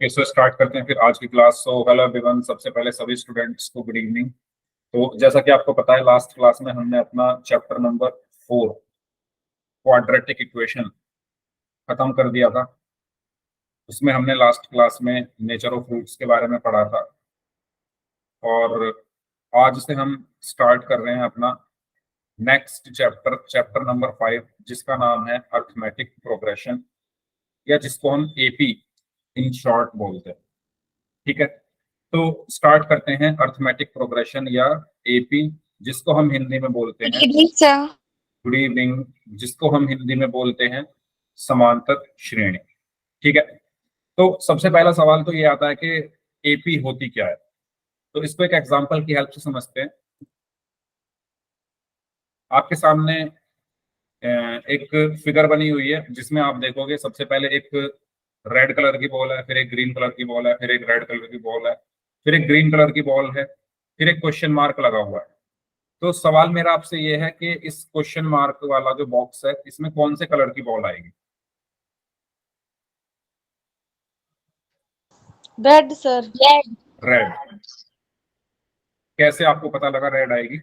इसको स्टार्ट करते हैं फिर आज की क्लास। सो हेलो एवरीवन, सबसे पहले सभी स्टूडेंट्स को गुड इवनिंग। तो जैसा कि आपको पता है, लास्ट क्लास में हमने अपना चैप्टर नंबर 4 क्वाड्रेटिक इक्वेशन खत्म कर दिया था। उसमें हमने लास्ट क्लास में नेचर ऑफ रूट्स के बारे में पढ़ा था और आज से हम स्टार्ट कर रहे हैं अपना नेक्स्ट चैप्टर, चैप्टर नंबर 5, जिसका नाम है अर्थमेटिक प्रोग्रेशन, या जिसको हम एपी इन शॉर्ट बोलते हैं। ठीक है, तो स्टार्ट करते हैं अर्थमेटिक प्रोग्रेशन या एपी, जिसको हम हिंदी में बोलते हैं गुड इवनिंग, जिसको हम हिंदी में बोलते हैं समांतर श्रेणी। ठीक है, तो सबसे पहला सवाल तो ये आता है कि एपी होती क्या है। तो इसको एक एग्जांपल की हेल्प से समझते हैं। आपके सामने एक फिगर बनी हुई है जिसमें आप देखोगे सबसे पहले एक रेड कलर की बॉल है, फिर एक ग्रीन कलर की बॉल है, फिर एक रेड कलर की बॉल है, फिर एक ग्रीन कलर की बॉल है, फिर एक क्वेश्चन मार्क लगा हुआ है। तो सवाल मेरा आपसे ये है कि इस क्वेश्चन मार्क वाला जो बॉक्स है, इसमें कौन से कलर की बॉल आएगी? Red sir. रेड। कैसे आपको पता लगा रेड आएगी?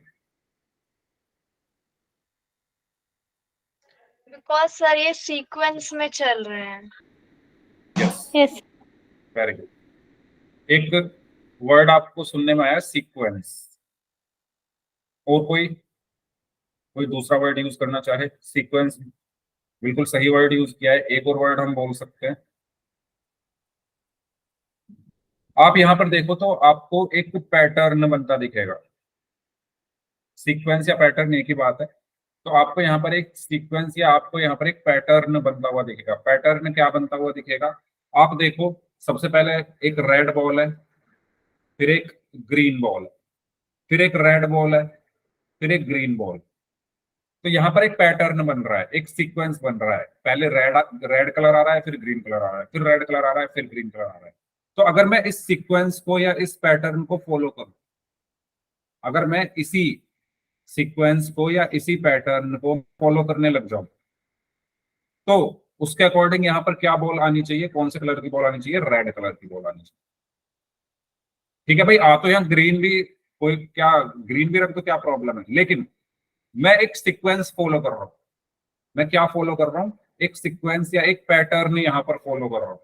बिकॉज सर ये सीक्वेंस में चल रहे हैं। Yes, very good. एक वर्ड आपको सुनने में आया सीक्वेंस, और कोई दूसरा वर्ड यूज करना चाहे? सीक्वेंस बिल्कुल सही वर्ड यूज किया है। एक और वर्ड हम बोल सकते हैं। आप यहां पर देखो तो आपको एक पैटर्न बनता दिखेगा। सीक्वेंस या पैटर्न एक ही बात है। तो आपको यहाँ पर एक सीक्वेंस या आपको यहाँ पर एक पैटर्न बनता हुआ दिखेगा। पैटर्न क्या बनता हुआ दिखेगा? आप देखो, सबसे पहले एक रेड बॉल है, फिर एक ग्रीन बॉल है, फिर एक रेड बॉल है, फिर एक ग्रीन बॉल। तो यहाँ पर एक पैटर्न बन रहा है, एक सीक्वेंस बन रहा है। पहले रेड कलर आ रहा है, फिर ग्रीन कलर आ रहा है, फिर रेड कलर आ रहा है, फिर ग्रीन कलर आ रहा है। तो अगर मैं इस सीक्वेंस को या इस पैटर्न को फॉलो करूं, अगर मैं इसी सीक्वेंस को या इसी पैटर्न को फॉलो करने लग जाऊं, तो उसके अकॉर्डिंग यहाँ पर क्या बॉल आनी चाहिए? कौन से कलर की बॉल आनी चाहिए? रेड कलर की बॉल आनी चाहिए। ठीक है भाई, आ तो यहाँ ग्रीन भी, कोई क्या ग्रीन भी रख दो, क्या प्रॉब्लम है? लेकिन मैं एक सीक्वेंस फॉलो कर रहा हूं। मैं क्या फॉलो कर रहा हूं? एक सीक्वेंस या एक पैटर्न यहाँ पर फॉलो कर रहा हूं।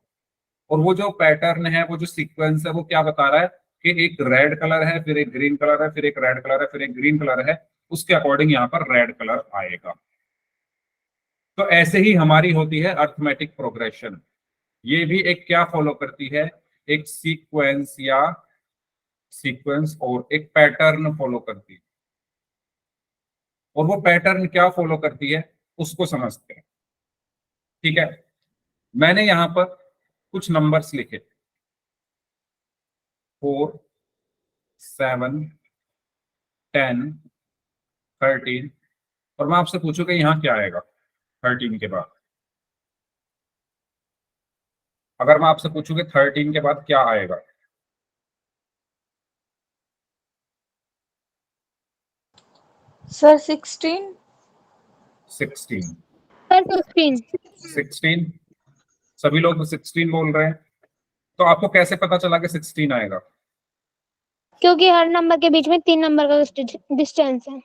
और वो जो पैटर्न है, वो जो सीक्वेंस है, वो क्या बता रहा है कि एक रेड कलर है, फिर एक ग्रीन कलर है, फिर एक रेड कलर है, फिर एक ग्रीन कलर है। उसके अकॉर्डिंग यहाँ पर रेड कलर आएगा। तो ऐसे ही हमारी होती है अर्थमेटिक प्रोग्रेशन। ये भी एक क्या फॉलो करती है? एक सीक्वेंस और एक पैटर्न फॉलो करती है। और वो पैटर्न क्या फॉलो करती है, उसको समझते हैं। ठीक है, मैंने यहां पर कुछ नंबर्स लिखे, 4, 7, 10, 13, और मैं आपसे पूछूं कि यहाँ क्या आएगा 13 के बाद? अगर मैं आपसे पूछूं कि 13 के बाद क्या आएगा? सर 16। 16। सर 15। 16, सभी लोग 16 बोल रहे हैं। तो आपको कैसे पता चला कि 16 आएगा? क्योंकि हर नंबर के बीच में 3 नंबर का डिस्टेंस है।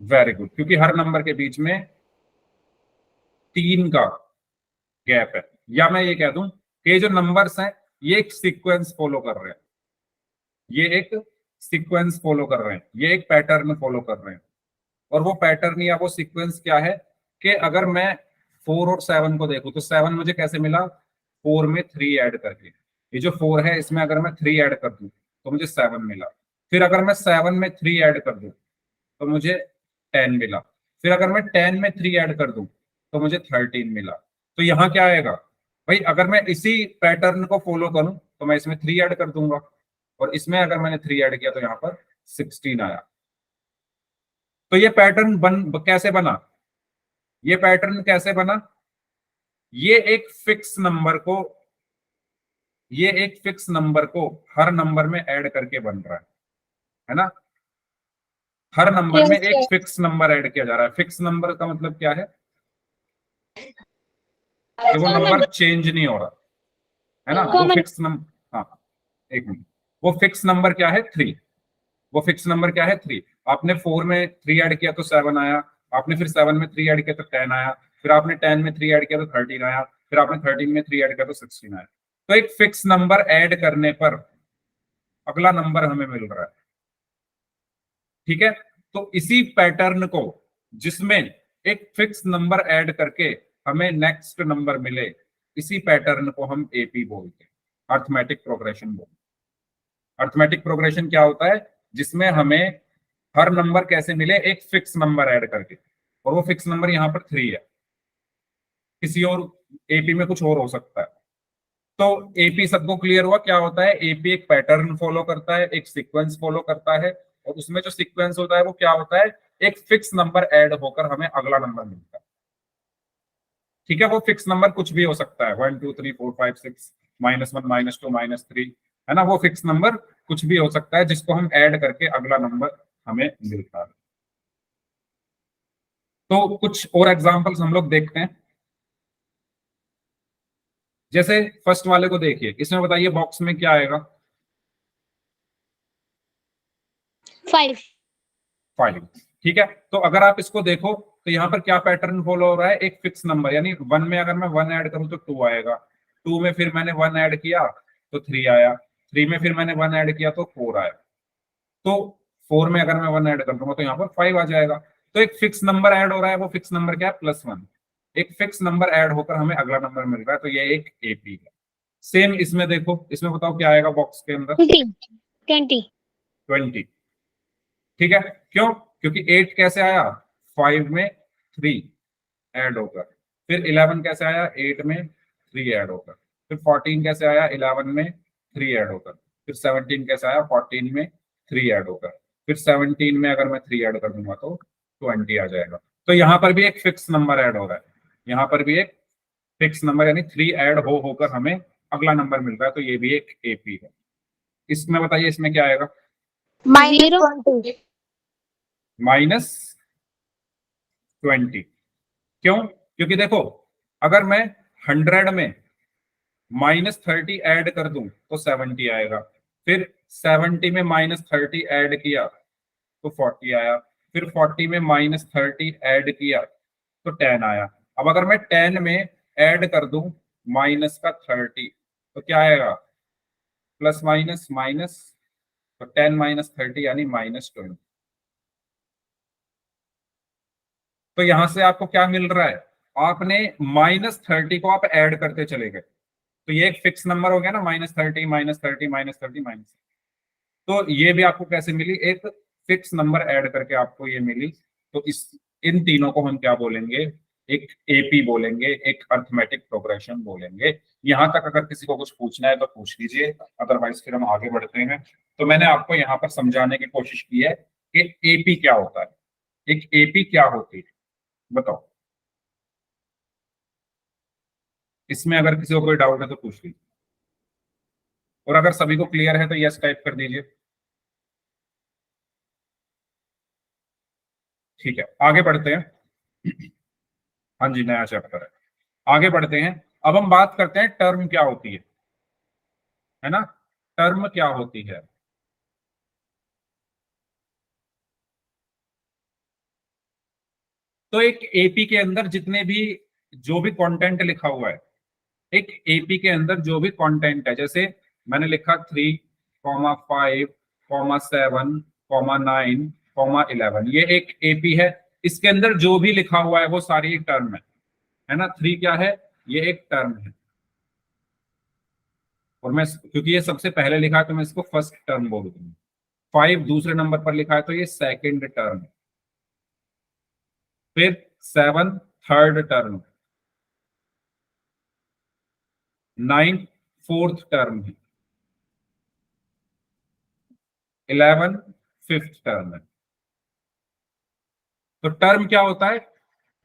वेरी गुड, क्योंकि हर नंबर के बीच में 3 का गैप है। या मैं ये कह दूं कि ये जो नंबर्स हैं, ये एक सीक्वेंस फॉलो कर रहे हैं, ये एक सीक्वेंस फॉलो कर रहे हैं, ये एक पैटर्न फॉलो कर रहे हैं। और वो पैटर्न या वो सीक्वेंस क्या है कि अगर मैं 4 और 7 को देखूं, तो 7 मुझे कैसे मिला? 4 में 3 ऐड करके। ये जो 4 है, इसमें अगर मैं 3 ऐड कर दूं तो मुझे 7 मिला। फिर अगर मैं 7 में 3 ऐड कर दूं तो मुझे 10 मिला। फिर अगर मैं 10 में 3 ऐड कर दूं तो मुझे 13 मिला। तो यहाँ क्या आएगा भाई? अगर मैं इसी पैटर्न को फॉलो करूं तो मैं इसमें 3 ऐड कर दूंगा, और इसमें अगर मैंने 3 ऐड किया तो यहाँ पर 16 आया। तो ये पैटर्न कैसे बना? ये पैटर्न कैसे बना? ये एक फिक्स नंबर को ये एक फिक्स नंबर को हर नंबर में ऐड करके बन रहा है ना? हर नंबर में एक फिक्स नंबर ऐड किया जा रहा है। फिक्स नंबर का मतलब क्या है? कि वो नंबर चेंज नहीं हो रहा, है ना। वो Common. फिक्स नंबर, हाँ एक मिनट, वो फिक्स नंबर क्या है 3, वो फिक्स नंबर क्या है 3। आपने 4 में 3 ऐड किया तो 7 आया, आपने फिर 7 में 3 ऐड किया तो 10 आया, फिर आपने 10 में 3 ऐड किया तो 13 आया, फिर आपने 13 में 3 ऐड किया तो 16 आया। तो एक फिक्स नंबर ऐड करने पर अगला नंबर हमें मिल रहा है, ठीक है। तो इसी पैटर्न को, जिसमें एक फिक्स नंबर ऐड करके हमें नेक्स्ट नंबर मिले, इसी पैटर्न को हम एपी बोलते हैं, अर्थमेटिक प्रोग्रेशन बोलते हैं। अर्थमेटिक प्रोग्रेशन क्या होता है, जिसमें हमें हर नंबर कैसे मिले, एक फिक्स नंबर ऐड करके, और वो फिक्स नंबर यहाँ पर 3 है, किसी और एपी में कुछ और हो सकता है। तो एपी सबको क्लियर हुआ क्या होता है। एपी एक पैटर्न फॉलो करता है, एक सीक्वेंस फॉलो करता है, और उसमें जो सीक्वेंस होता है वो क्या होता है, एक फिक्स नंबर ऐड होकर हमें अगला नंबर मिलता है, ठीक है। वो फिक्स नंबर कुछ भी हो सकता है, 1 2 3 4 5 6 -1 -2 -3, है ना। वो फिक्स नंबर कुछ भी हो सकता है जिसको हम ऐड करके अगला नंबर हमें मिलता है। तो कुछ और एग्जांपल्स हम लोग देखते हैं। जैसे फर्स्ट वाले को देखिए, इसमें बताइए बॉक्स में क्या आएगा। 5. 5, ठीक है। तो अगर आप इसको देखो तो यहाँ पर क्या पैटर्न फॉलो हो रहा है, एक फिक्स नंबर, यानी 1 में अगर मैं 1 ऐड करूं तो 2 आएगा, 2 में फिर मैंने 1 ऐड किया तो 3 आया, 3 में फिर मैंने 1 ऐड किया तो 4 आया, तो 4 में अगर मैं 1 ऐड कर दूंगा तो यहाँ पर 5 आ जाएगा। तो एक फिक्स नंबर ऐड हो रहा है, वो फिक्स नंबर क्या है, +1। एक फिक्स नंबर ऐड होकर हमें अगला नंबर मिल रहा है, तो ये एक एपी है। सेम इसमें देखो, इसमें बताओ क्या आएगा बॉक्स के अंदर, 20. 20, ठीक है। क्यों, क्योंकि 8 कैसे आया, 5 में 3 ऐड होकर, फिर 11 कैसे आया, 8 में 3 ऐड होकर, फिर 14 कैसे आया, 11 में 3 ऐड होकर, फिर 17 कैसे आया, 14 में 3 ऐड होकर, फिर 17 में अगर मैं 3 ऐड कर दूंगा तो 20 आ जाएगा। तो यहाँ पर भी एक फिक्स नंबर ऐड हो रहा है, यहाँ पर भी एक फिक्स नंबर यानी 3 ऐड होकर हमें अगला नंबर मिल रहा है, तो ये भी एक एपी है। इसमें बताइए इसमें क्या आएगा, -20. -20। क्यों, क्योंकि देखो अगर मैं 100 में -30 ऐड कर दूं तो 70 आएगा, फिर 70 में -30 ऐड किया तो 40 आया, फिर 40 में -30 ऐड किया तो 10 आया। अब अगर मैं 10 में ऐड कर दूं माइनस का 30 तो क्या आएगा, प्लस माइनस माइनस, तो 10 -30 यानी -20। तो यहां से आपको क्या मिल रहा है, आपने -30 को आप ऐड करते चले गए, तो ये एक फिक्स नंबर हो गया ना, -30 -30 -30 माइनस। तो ये भी आपको कैसे मिली, एक फिक्स नंबर ऐड करके आपको ये मिली। तो इस इन तीनों को हम क्या बोलेंगे, एक एपी बोलेंगे, एक अर्थमेटिक प्रोग्रेशन बोलेंगे। यहां तक अगर किसी को कुछ पूछना है तो पूछ लीजिए, अदरवाइज फिर हम आगे बढ़ते हैं। तो मैंने आपको यहाँ पर समझाने की कोशिश की है कि एपी क्या होता है, एक एपी क्या होती है, बताओ। इसमें अगर किसी को कोई डाउट है तो पूछ लीजिए, और अगर सभी को क्लियर है तो यस टाइप कर दीजिए। ठीक है, आगे बढ़ते हैं। हाँ जी, नया चैप्टर है, आगे बढ़ते हैं। अब हम बात करते हैं टर्म क्या होती है ना, टर्म क्या होती है। तो एक एपी के अंदर जितने भी जो भी कंटेंट लिखा हुआ है, एक एपी के अंदर जो भी कंटेंट है, जैसे मैंने लिखा 3,5,7,9,11, ये एक एपी है। इसके अंदर जो भी लिखा हुआ है वो सारी एक टर्म है ना। 3 क्या है, ये एक टर्म है, और मैं क्योंकि ये सबसे पहले लिखा है तो मैं इसको फर्स्ट टर्म बोल दूंगा। 5 दूसरे नंबर पर लिखा है तो ये सेकंड टर्म है, फिर 7 थर्ड टर्म, 9 फोर्थ टर्म है, 11 फिफ्थ टर्म है। तो टर्म क्या होता है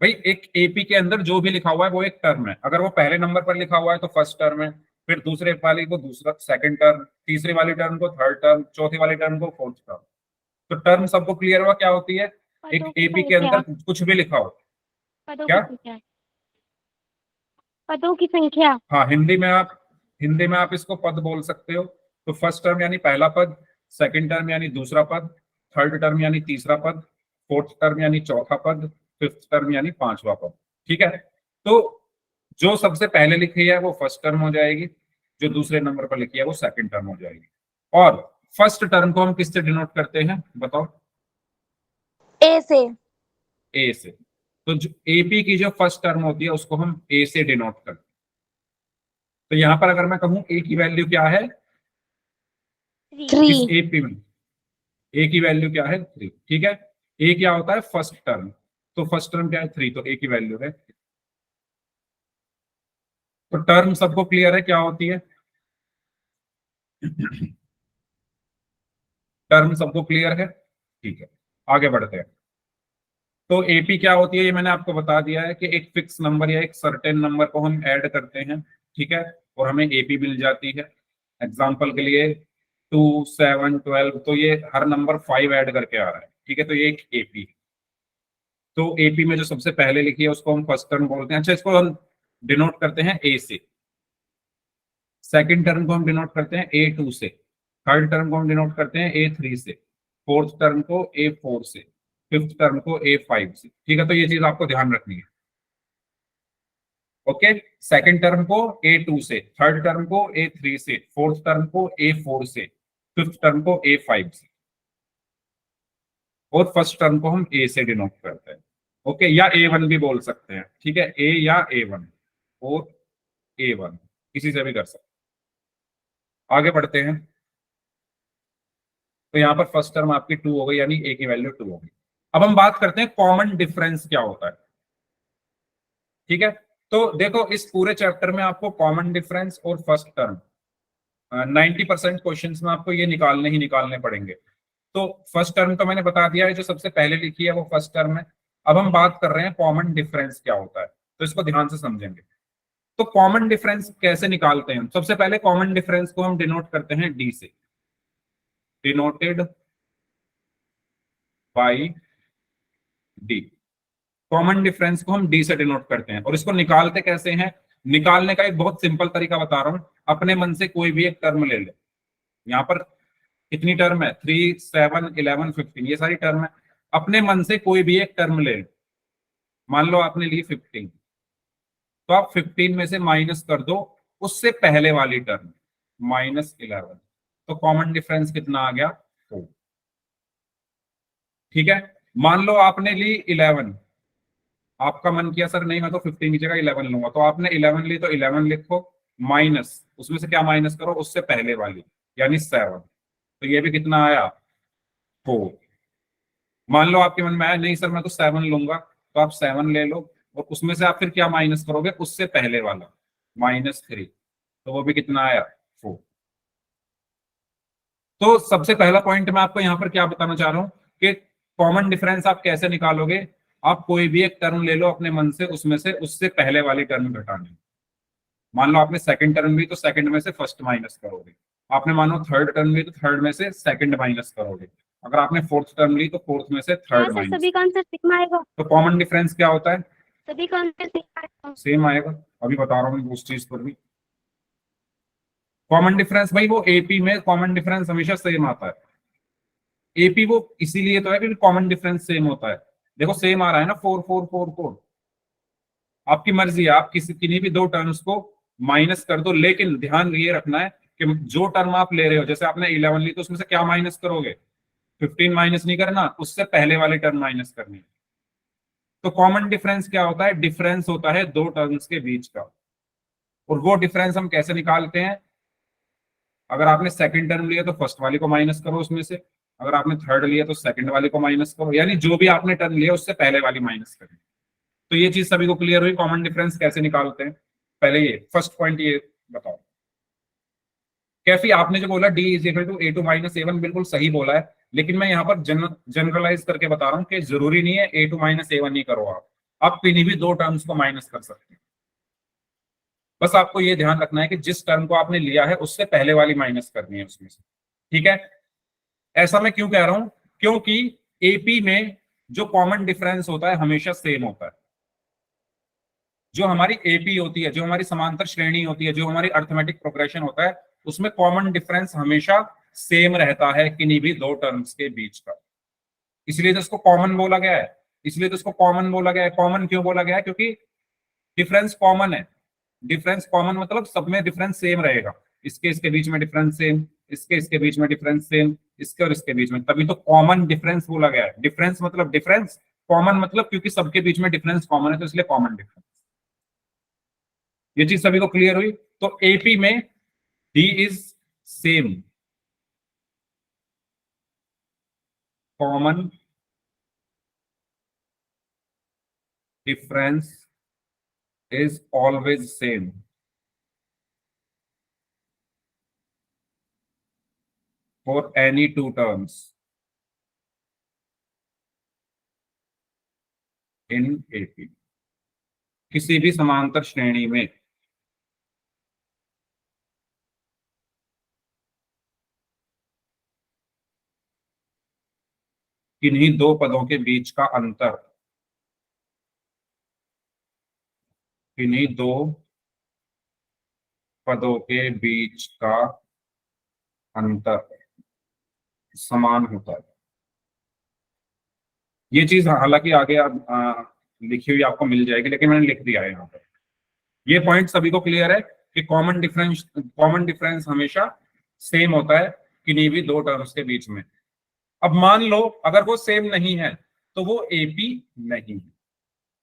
भाई, एक एपी के अंदर जो भी लिखा हुआ है वो एक टर्म है। अगर वो पहले नंबर पर लिखा हुआ है तो फर्स्ट टर्म है, फिर दूसरे वाली को दूसरा सेकंड टर्म, तीसरी वाली टर्म को थर्ड टर्म, चौथी वाली टर्म को फोर्थ टर्म। तो टर्म सबको क्लियर हुआ क्या होती है, एक पदों की एपी के अंदर संख्या. कुछ भी लिखा हो। पदों की क्या, संख्या. पदों की संख्या. हाँ हिंदी में आप, हिंदी में आप इसको पद बोल सकते हो। तो फर्स्ट टर्म यानी पहला पद, सेकंड टर्म यानी दूसरा पद, थर्ड टर्म यानी तीसरा पद, फोर्थ टर्म यानी चौथा पद, फिफ्थ टर्म यानी पांचवा पद। ठीक है, तो जो सबसे पहले लिखी है वो फर्स्ट टर्म हो जाएगी, जो दूसरे नंबर पर लिखी है वो सेकंड टर्म हो जाएगी। और फर्स्ट टर्म को हम किससे डिनोट करते हैं बताओ? ए से। ए से। तो जो एपी की जो फर्स्ट टर्म होती है उसको हम ए से डिनोट करते हैं। तो यहां पर अगर मैं कहूं ए की वैल्यू क्या है, इस 3। एपी में ए की वैल्यू क्या है 3। ठीक है, ए क्या होता है फर्स्ट टर्म, तो फर्स्ट टर्म क्या है 3, तो ए की वैल्यू है। तो टर्म सबको क्लियर है क्या होती है? टर्म सबको क्लियर है? ठीक है, आगे बढ़ते हैं। तो एपी क्या होती है ये मैंने आपको बता दिया है कि एक फिक्स नंबर या एक सर्टेन नंबर को हम ऐड करते हैं, ठीक है, और हमें एपी मिल जाती है। एग्जांपल के लिए 2, 7, 12, तो ये हर नंबर 5 ऐड करके आ रहा है। ठीक है, तो ये एक एपी। तो एपी में जो सबसे पहले लिखी है उसको हम फर्स्ट टर्म बोलते हैं। अच्छा, इसको हम डिनोट करते हैं ए से। सेकंड टर्म को हम डिनोट करते हैं A2 से। थर्ड टर्म को हम डिनोट करते हैं A3 से। फोर्थ टर्म को A4 से। फिफ्थ टर्म को A5 से। ठीक है, तो ये चीज आपको ध्यान रखनी है। ओके, सेकंड टर्म को A2 से, थर्ड टर्म को A3 से, फोर्थ टर्म को A4 से, फिफ्थ टर्म को A5 से, और फर्स्ट टर्म को हम A से डिनोट करते हैं। ओके, या A1 भी बोल सकते हैं। ठीक है, A या A1 और A1 किसी से भी कर सकते हैं। आगे बढ़ते हैं। तो यहाँ पर फर्स्ट टर्म आपकी 2 हो गई, यानी ए की वैल्यू 2 होगी। अब हम बात करते हैं कॉमन डिफरेंस क्या होता है। ठीक है, तो देखो इस पूरे चैप्टर में आपको कॉमन डिफरेंस और फर्स्ट टर्म 90% क्वेश्चन में आपको ये निकालने ही निकालने पड़ेंगे। तो फर्स्ट टर्म तो मैंने बता दिया है, जो सबसे पहले लिखी है वो फर्स्ट टर्म है। अब हम बात कर रहे हैं कॉमन डिफरेंस क्या होता है, तो इसको ध्यान से समझेंगे। तो कॉमन डिफरेंस कैसे निकालते हैं? सबसे पहले कॉमन डिफरेंस को हम डिनोट करते हैं डी से, denoted by D. Common difference को हम डी से डिनोट करते हैं। और इसको निकालते कैसे हैं? निकालने का एक बहुत सिंपल तरीका बता रहा हूं। अपने मन से कोई भी एक टर्म ले ले। यहाँ पर कितनी टर्म है? 3, 7, 11, 15, ये सारी टर्म है। अपने मन से कोई भी एक टर्म ले। मान लो आपने ली 15, तो आप 15 में से माइनस कर दो उससे पहले वाली टर्म -11। तो कॉमन डिफरेंस कितना आ गया? 4। ठीक है, मान लो आपने ली 11, आपका मन किया सर नहीं मैं तो 15 की जगह 11 लूंगा, तो आपने 11 ली तो 11 लिखो, माइनस उसमें से क्या माइनस करो? उससे पहले वाली, यानी 7। तो ये भी कितना आया? 4। मान लो आपके मन में आया नहीं सर मैं तो 7 लूंगा, तो आप 7 ले लो, और उसमें से आप फिर क्या माइनस करोगे? उससे पहले वाला, -3। तो वो भी कितना आया? 4। तो सबसे पहला पॉइंट मैं आपको यहाँ पर क्या बताना चाह रहा हूँ कि कॉमन डिफरेंस आप कैसे निकालोगे? आप कोई भी एक टर्म ले लो अपने मन से, उसमें से उससे पहले वाली टर्म घटानी। मान लो आपने सेकंड टर्म ली तो सेकंड में से फर्स्ट माइनस करोगे। आपने मानो थर्ड टर्म ली तो थर्ड में से सेकंड माइनस करोगे। अगर आपने फोर्थ टर्म ली तो फोर्थ में से हाँ थर्ड सर, माइनस। सभी का आंसर सेम आएगा। तो कॉमन डिफरेंस क्या होता है? सभी का आंसर सेम आएगा। सेम आएगा। अभी बता रहा हूँ उस चीज पर भी। कॉमन डिफरेंस भाई वो एपी में कॉमन डिफरेंस हमेशा सेम आता है। एपी वो इसीलिए तो है क्योंकि कॉमन डिफरेंस सेम होता है। देखो सेम आ रहा है ना, 4 4 4 4। आपकी मर्जी है, आप किसी किन्हीं भी दो टर्म्स को माइनस कर दो, लेकिन ध्यान ये रखना है कि जो टर्म आप ले रहे हो, जैसे आपने 11 ली तो उसमें से क्या माइनस करोगे? 15 माइनस नहीं करना, उससे पहले वाली टर्म माइनस करनी है। तो कॉमन डिफरेंस क्या होता है? डिफरेंस होता है दो टर्म्स के बीच का। और वो डिफरेंस हम कैसे निकालते हैं? अगर आपने सेकंड टर्म लिया तो फर्स्ट वाले को माइनस करो उसमें से, अगर आपने थर्ड लिया तो सेकंड वाले को माइनस करो, यानी जो भी आपने टर्म लिया उससे पहले वाली माइनस करें। तो ये चीज सभी को क्लियर हुई, कॉमन डिफरेंस कैसे निकालते हैं? पहले ये फर्स्ट पॉइंट ये बताओ। कैफी आपने जो बोला D is equal to A2 minus A1, बिल्कुल सही बोला है, लेकिन मैं यहाँ पर जनरलाइज करके बता रहा हूँ कि जरूरी नहीं है A2 माइनस A1 ही करो। आप किन्हीं भी दो टर्म्स को माइनस कर सकते हैं। बस आपको ये ध्यान रखना है कि जिस टर्म को आपने लिया है उससे पहले वाली माइनस करनी है उसमें से। ठीक है, ऐसा मैं क्यों कह रहा हूं? क्योंकि एपी में जो कॉमन डिफरेंस होता है हमेशा सेम होता है। जो हमारी एपी होती है, जो हमारी समांतर श्रेणी होती है, जो हमारी अर्थमेटिक प्रोग्रेशन होता है, उसमें कॉमन डिफरेंस हमेशा सेम रहता है किन्हीं भी दो टर्म्स के बीच का। इसलिए तो इसको कॉमन बोला गया है। इसलिए तो इसको कॉमन बोला गया है। कॉमन क्यों बोला गया है? क्योंकि डिफरेंस कॉमन है। डिफरेंस कॉमन मतलब सब में डिफरेंस सेम रहेगा। इसके इसके बीच में डिफरेंस सेम, इसके इसके बीच में डिफरेंस सेम, इसके और इसके बीच में, तभी तो कॉमन डिफरेंस बोला गया है। डिफरेंस मतलब डिफरेंस, कॉमन मतलब क्योंकि सबके बीच में डिफरेंस कॉमन है तो इसलिए कॉमन डिफरेंस। ये चीज सभी को क्लियर हुई? तो एपी में D is same, common difference is always same for any two terms in AP, किसी भी समांतर श्रेणी में किन्हीं दो पदों के बीच का अंतर, किन्हीं दो पदों के बीच का अंतर समान होता है। ये चीज हालांकि आगे आप लिखी हुई आपको मिल जाएगी, लेकिन मैंने लिख दिया है यहाँ पर। ये पॉइंट सभी को क्लियर है कि कॉमन डिफरेंस हमेशा सेम होता है किन्हीं भी दो टर्म्स के बीच में। अब मान लो अगर वो सेम नहीं है तो वो एपी नहीं है।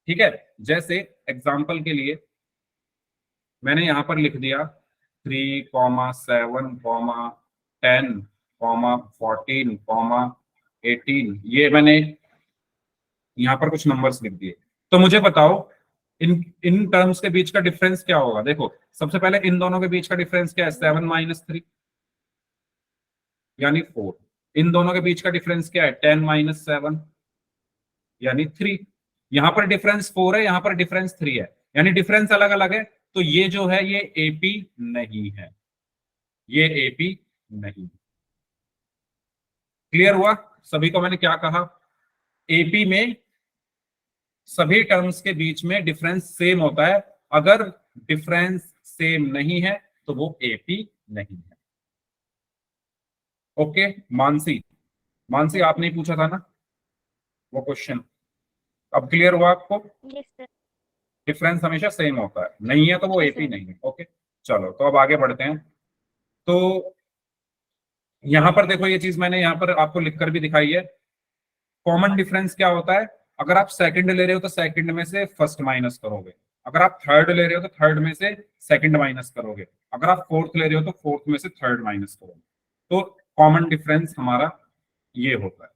ठीक है, जैसे एग्जाम्पल के लिए मैंने यहां पर लिख दिया 3,7,10,14,18, ये मैंने यहां पर कुछ नंबर्स लिख दिए। तो मुझे बताओ इन इन टर्म्स के बीच का डिफरेंस क्या होगा। देखो सबसे पहले इन दोनों के बीच का डिफरेंस क्या है? 7 - 3 यानी 4। इन दोनों के बीच का डिफरेंस क्या है? 10 - 7 यानी 3। यहां पर डिफरेंस 4 है, यहां पर डिफरेंस 3 है, यानी डिफरेंस अलग अलग है। तो ये जो है ये एपी नहीं है, ये एपी नहीं। क्लियर हुआ सभी को मैंने क्या कहा? एपी में सभी टर्म्स के बीच में डिफरेंस सेम होता है। अगर डिफरेंस सेम नहीं है तो वो एपी नहीं है। ओके मानसी, मानसी आपने ही पूछा था ना वो क्वेश्चन, अब क्लियर हुआ आपको? Yes sir. डिफरेंस हमेशा सेम होता है, नहीं है तो वो जी एपी सर। नहीं है। ओके चलो तो अब आगे बढ़ते हैं। तो यहां पर देखो ये चीज मैंने यहां पर आपको लिखकर भी दिखाई है। कॉमन डिफरेंस क्या होता है? अगर आप सेकंड ले रहे हो तो सेकंड में से फर्स्ट माइनस करोगे, अगर आप थर्ड ले रहे हो तो थर्ड में से सेकंड माइनस करोगे, अगर आप फोर्थ ले रहे हो तो फोर्थ में से थर्ड माइनस करोगे। तो कॉमन डिफरेंस हमारा ये होता है।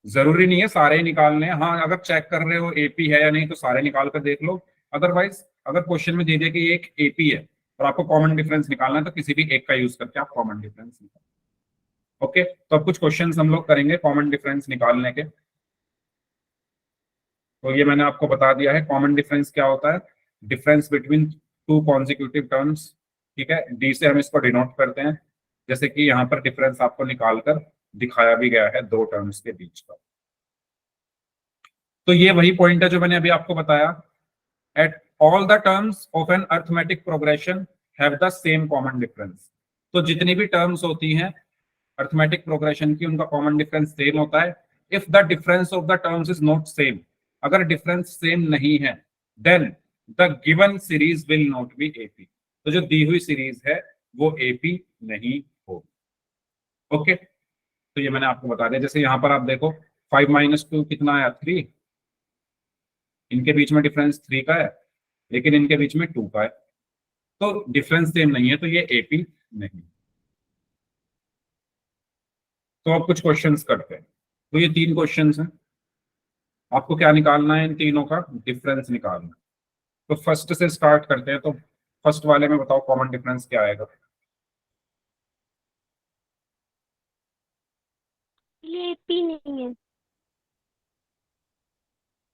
जरूरी नहीं है सारे ही निकालने हैं। हाँ अगर चेक कर रहे हो एपी है या नहीं तो सारे निकाल कर देख लो। अदरवाइज अगर क्वेश्चन में दे दिया कि एक एपी है और आपको कॉमन डिफरेंस निकालना है तो किसी भी एक का यूज करके आप कॉमन डिफरेंस निकाल। ओके तो अब कुछ क्वेश्चंस हम लोग करेंगे कॉमन डिफरेंस निकालने के। तो ये मैंने आपको बता दिया है कॉमन डिफरेंस क्या होता है। Difference between two consecutive terms. ठीक है, डी से हम इसको डिनोट करते हैं, जैसे कि यहाँ पर डिफरेंस आपको निकालकर दिखाया भी गया है दो टर्म्स के बीच का। तो ये वही पॉइंट है जो मैंने अभी आपको बताया। At all the terms of an arithmetic progression have the same common difference. तो जितनी भी टर्म्स होती हैं अर्थमेटिक प्रोग्रेशन की, उनका कॉमन डिफरेंस सेम होता है। If the difference of the terms is not same, अगर डिफरेंस सेम नहीं है, then the given series will not be AP. तो जो दी हुई सीरीज है वो एपी नहीं होगी। ओके तो ये मैंने आपको बता दिया। जैसे यहां पर आप देखो 5 - 2 कितना आया? 3। इनके बीच में डिफरेंस 3 का है, लेकिन इनके बीच में 2 का है, तो डिफरेंस सेम नहीं है, तो ये एपी नहीं। तो अब कुछ क्वेश्चंस करते हैं। तो ये 3 क्वेश्चंस हैं, आपको क्या निकालना है? इन तीनों का डिफरेंस निकालना है। तो फर्स्ट से स्टार्ट करते हैं। तो फर्स्ट वाले में बताओ कॉमन डिफरेंस क्या आएगा? ये पी नहीं है।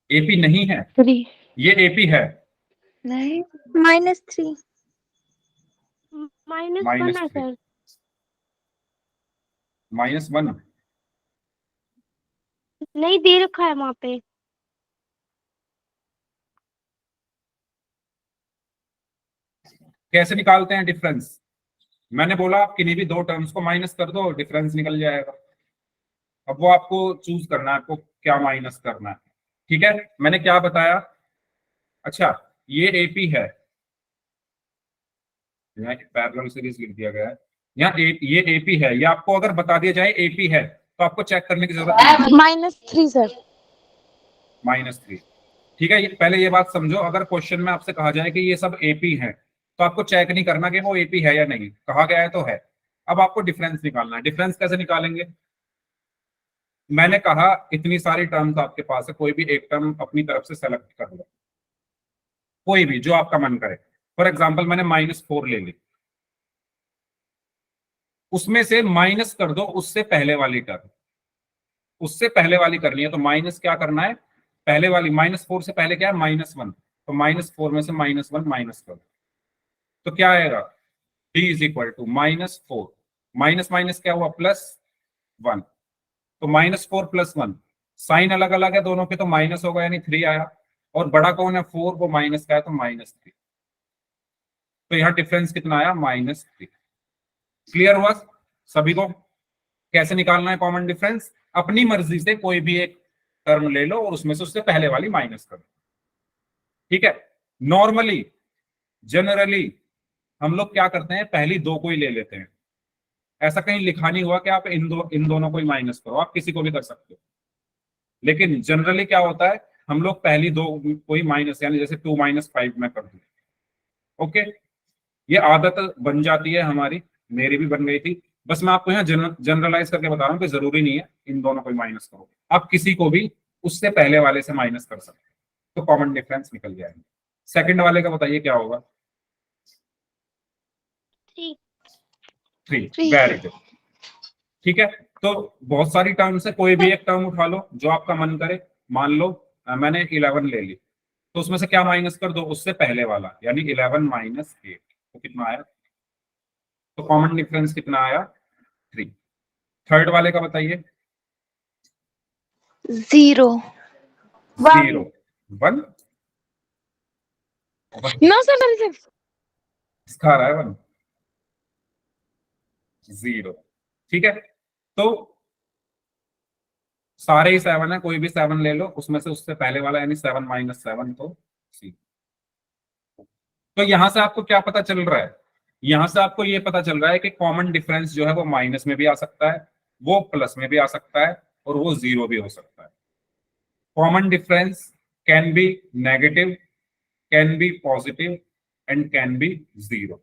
एपी नहीं है? 3 ये एपी है। नहीं। -3 -1 है -3 सर। -1 नहीं दे रखा है वहां पे। कैसे निकालते हैं डिफरेंस? मैंने बोला आप किन्हीं भी दो टर्म्स को माइनस कर दो, डिफरेंस निकल जाएगा। अब वो आपको चूज करना है, आपको क्या माइनस करना है। ठीक है, मैंने क्या बताया? अच्छा, ये एपी है, यहाँ पैरेलल सीरीज लिख दिया गया है, यहाँ ये एपी है। ये आपको अगर बता दिया जाए एपी है तो आपको चेक करने की जरूरत नहीं है। -3 सर। -3। ठीक है, पहले ये बात समझो, अगर क्वेश्चन में आपसे कहा जाए कि ये सब एपी है तो आपको चेक नहीं करना कि वो एपी है या नहीं, कहा गया है तो है। अब आपको डिफरेंस निकालना है। डिफरेंस कैसे निकालेंगे? मैंने कहा इतनी सारी टर्म्स आपके पास है, कोई भी एक टर्म अपनी तरफ से सेलेक्ट कर लो, कोई भी जो आपका मन करे। फॉर एग्जाम्पल मैंने -4 ले ली, उसमें से माइनस कर दो उससे पहले वाली टर्म, उससे पहले वाली करनी है तो माइनस क्या करना है? पहले वाली। -4 से पहले क्या है? -1। तो -4 में से -1 माइनस कर दो तो क्या आएगा? d is equal to -4, minus minus क्या हुआ? +1। तो -4 +1, साइन अलग अलग है दोनों के तो माइनस होगा, यानी 3 आया। और बड़ा कौन है? 4, वो माइनस का है तो -3। तो यहाँ डिफरेंस कितना आया? -3। क्लियर हुआ सभी को? कैसे निकालना है कॉमन डिफरेंस? अपनी मर्जी से कोई भी एक टर्म ले लो और उसमें से उससे पहले वाली माइनस कर दो। ठीक है, नॉर्मली जनरली हम लोग क्या करते हैं? पहली दो को ही ले लेते हैं। ऐसा कहीं लिखा नहीं हुआ कि आप इन दोनों को ही माइनस करो, आप किसी को भी कर सकते हो। लेकिन जनरली क्या होता है, हम लोग पहली दो को ही माइनस, यानी जैसे 2 - 5 में कर दूं। ओके, ये आदत बन जाती है हमारी, मेरी भी बन गई थी। बस मैं आपको यहाँ जनरलाइज करके बता रहा हूँ कि जरूरी नहीं है इन दोनों को माइनस करो, आप किसी को भी उससे पहले वाले से माइनस कर सकते हो, तो कॉमन डिफरेंस निकल जाएगा। सेकंड वाले का बताइए क्या होगा? 3। 3। 3 वेरी गुड। ठीक है, तो बहुत सारी टर्म्स है, कोई भी एक टर्म उठा लो जो आपका मन करे। मान लो मैंने 11 ले ली, तो उसमें से क्या माइनस कर दो? उससे पहले वाला, यानी 11 - 8। तो कितना आया? तो कॉमन डिफरेंस कितना आया? 3। थर्ड वाले का बताइए। 0 0 1 नो सर। इसका आ रहा है 1 0। ठीक है, तो सारे ही 7 है, कोई भी 7 ले लो, उसमें से उससे पहले वाला यानी 7 - 7 तो C। तो यहां से आपको क्या पता चल रहा है? यहां से आपको ये पता चल रहा है कि कॉमन डिफरेंस जो है वो माइनस में भी आ सकता है, वो प्लस में भी आ सकता है, और वो 0 भी हो सकता है। Common difference can be negative, can be positive, and can be 0।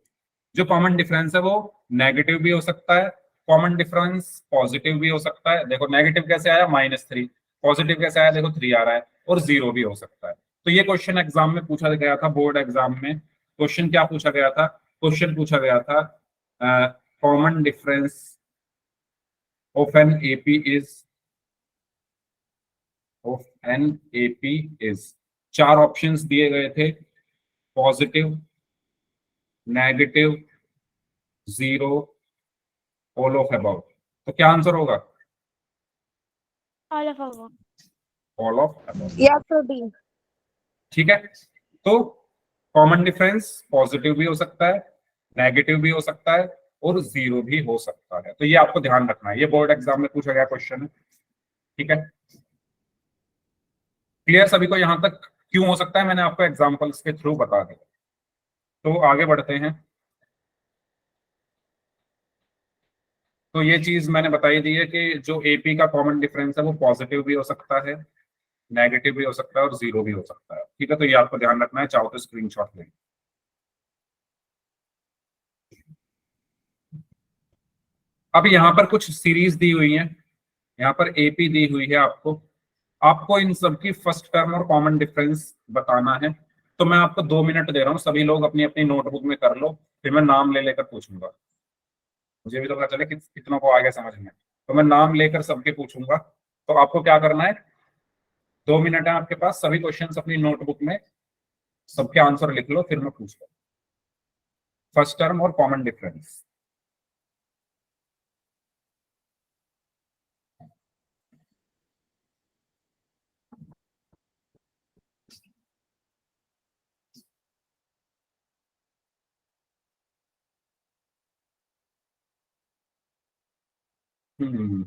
जो कॉमन डिफरेंस है वो नेगेटिव भी हो सकता है, कॉमन डिफरेंस पॉजिटिव भी हो सकता है। देखो नेगेटिव कैसे आया? -3। पॉजिटिव कैसे आया? देखो 3 आ रहा है। और 0 भी हो सकता है। तो ये क्वेश्चन एग्जाम में पूछा गया था, बोर्ड एग्जाम में क्वेश्चन क्या पूछा गया था? क्वेश्चन पूछा गया था common difference of an AP is, of an AP is, 4 options दिए गए थे, positive, negative, 0, all of about. तो क्या आंसर होगा? All of above. All of about. या तो डी। ठीक है, तो कॉमन डिफरेंस पॉजिटिव भी हो सकता है, नेगेटिव भी हो सकता है, और 0 भी हो सकता है। तो ये आपको ध्यान रखना है, ये बोर्ड एग्जाम में पूछा गया क्वेश्चन है। ठीक है, क्लियर सभी को यहां तक? क्यों हो सकता है मैंने आपको एग्जांपल्स के थ्रू बता दिया। तो आगे बढ़ते हैं। तो ये चीज मैंने बताई दी है कि जो एपी का कॉमन डिफरेंस है वो पॉजिटिव भी हो सकता है, नेगेटिव भी हो सकता है, और 0 भी हो सकता है। ठीक है, तो ये आपको ध्यान रखना है, चाहो तो स्क्रीनशॉट लें। अब यहाँ पर कुछ सीरीज दी हुई है, यहाँ पर एपी दी हुई है आपको। आपको इन सबकी फर्स्ट टर्म और कॉमन डिफरेंस बताना है। तो मैं आपको 2 मिनट दे रहा हूँ, सभी लोग अपनी अपनी नोटबुक में कर लो, फिर मैं नाम ले लेकर पूछूंगा। मुझे भी तो पता चले कि कितनों को आ गया समझ में। तो मैं नाम लेकर सबके पूछूंगा। तो आपको क्या करना है? 2 मिनट है आपके पास, सभी क्वेश्चंस अपनी नोटबुक में सबके आंसर लिख लो, फिर मैं पूछूंगा फर्स्ट टर्म और कॉमन डिफरेंस। हम्म,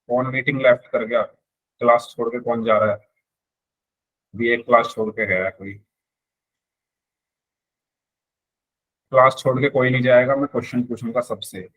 कौन मीटिंग लेफ्ट कर गया, क्लास छोड़ के कौन जा रहा है? भी एक क्लास छोड़ के गया है कोई। क्लास छोड़ के कोई नहीं जाएगा, मैं क्वेश्चन पूछूंगा सबसे।